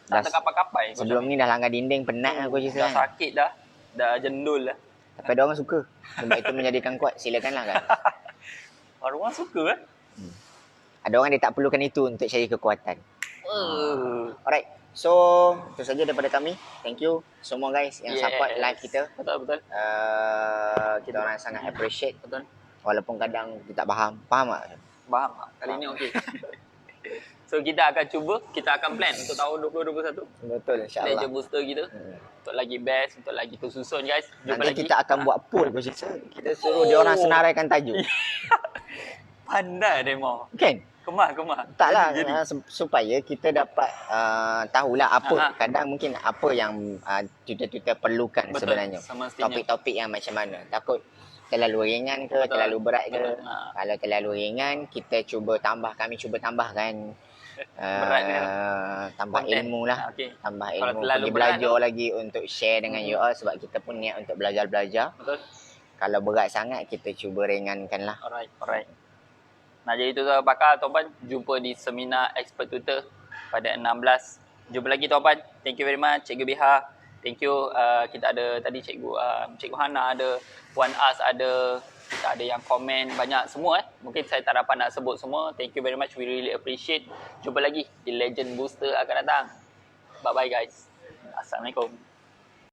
tak terkapai-kapai. Sebelum ni dah langgar dinding, penat aku cerita. Dah sakit dah. Dah jendul lah. Tapi ada orang suka. Sebab itu menjadikan kuat. Silakanlah kan. Orang suka kan? Ada orang dia tak perlukan itu untuk cari kekuatan. Alright. So, itu saja daripada kami. Thank you semua guys yang support live kita. Betul. Kita orang sangat appreciate. Betul. Walaupun kadang kita tak faham. Faham tak? Faham. Kali ni okey. So, kita akan cuba. Kita akan plan untuk tahun 2021. Betul, insyaAllah. Pleasure booster kita. Untuk lagi best, untuk lagi tersusun guys. Jumpa nanti lagi. Kita akan buat poll. Kita suruh dia orang senaraikan tajuk. Pandai demo. Kan? Kemah. Taklah, supaya kita dapat tahulah apa. Kadang mungkin apa yang tutor-tutor perlukan. Betul, sebenarnya. Topik-topik yang macam mana. Takut terlalu ringan ke, terlalu berat ke. Kalau terlalu ringan, kita kami cuba tambahkan tambah ilmu lah. Tambah ilmu. Pergi belajar lagi untuk share dengan you all. Sebab kita pun niat untuk belajar-belajar. Betul. Kalau berat sangat, kita cuba ringankan lah. Alright. Nah, jadi itu bakal tuan-tuan jumpa di seminar expert tutor pada 16. Jumpa lagi tuan-tuan. Thank you very much Cikgu Biha. Thank you. Kita ada tadi Cikgu Hana ada, Puan As ada, kita ada yang komen banyak semua. Mungkin saya tak dapat nak sebut semua. Thank you very much. We really appreciate. Jumpa lagi di Legend Booster akan datang. Bye bye guys. Assalamualaikum.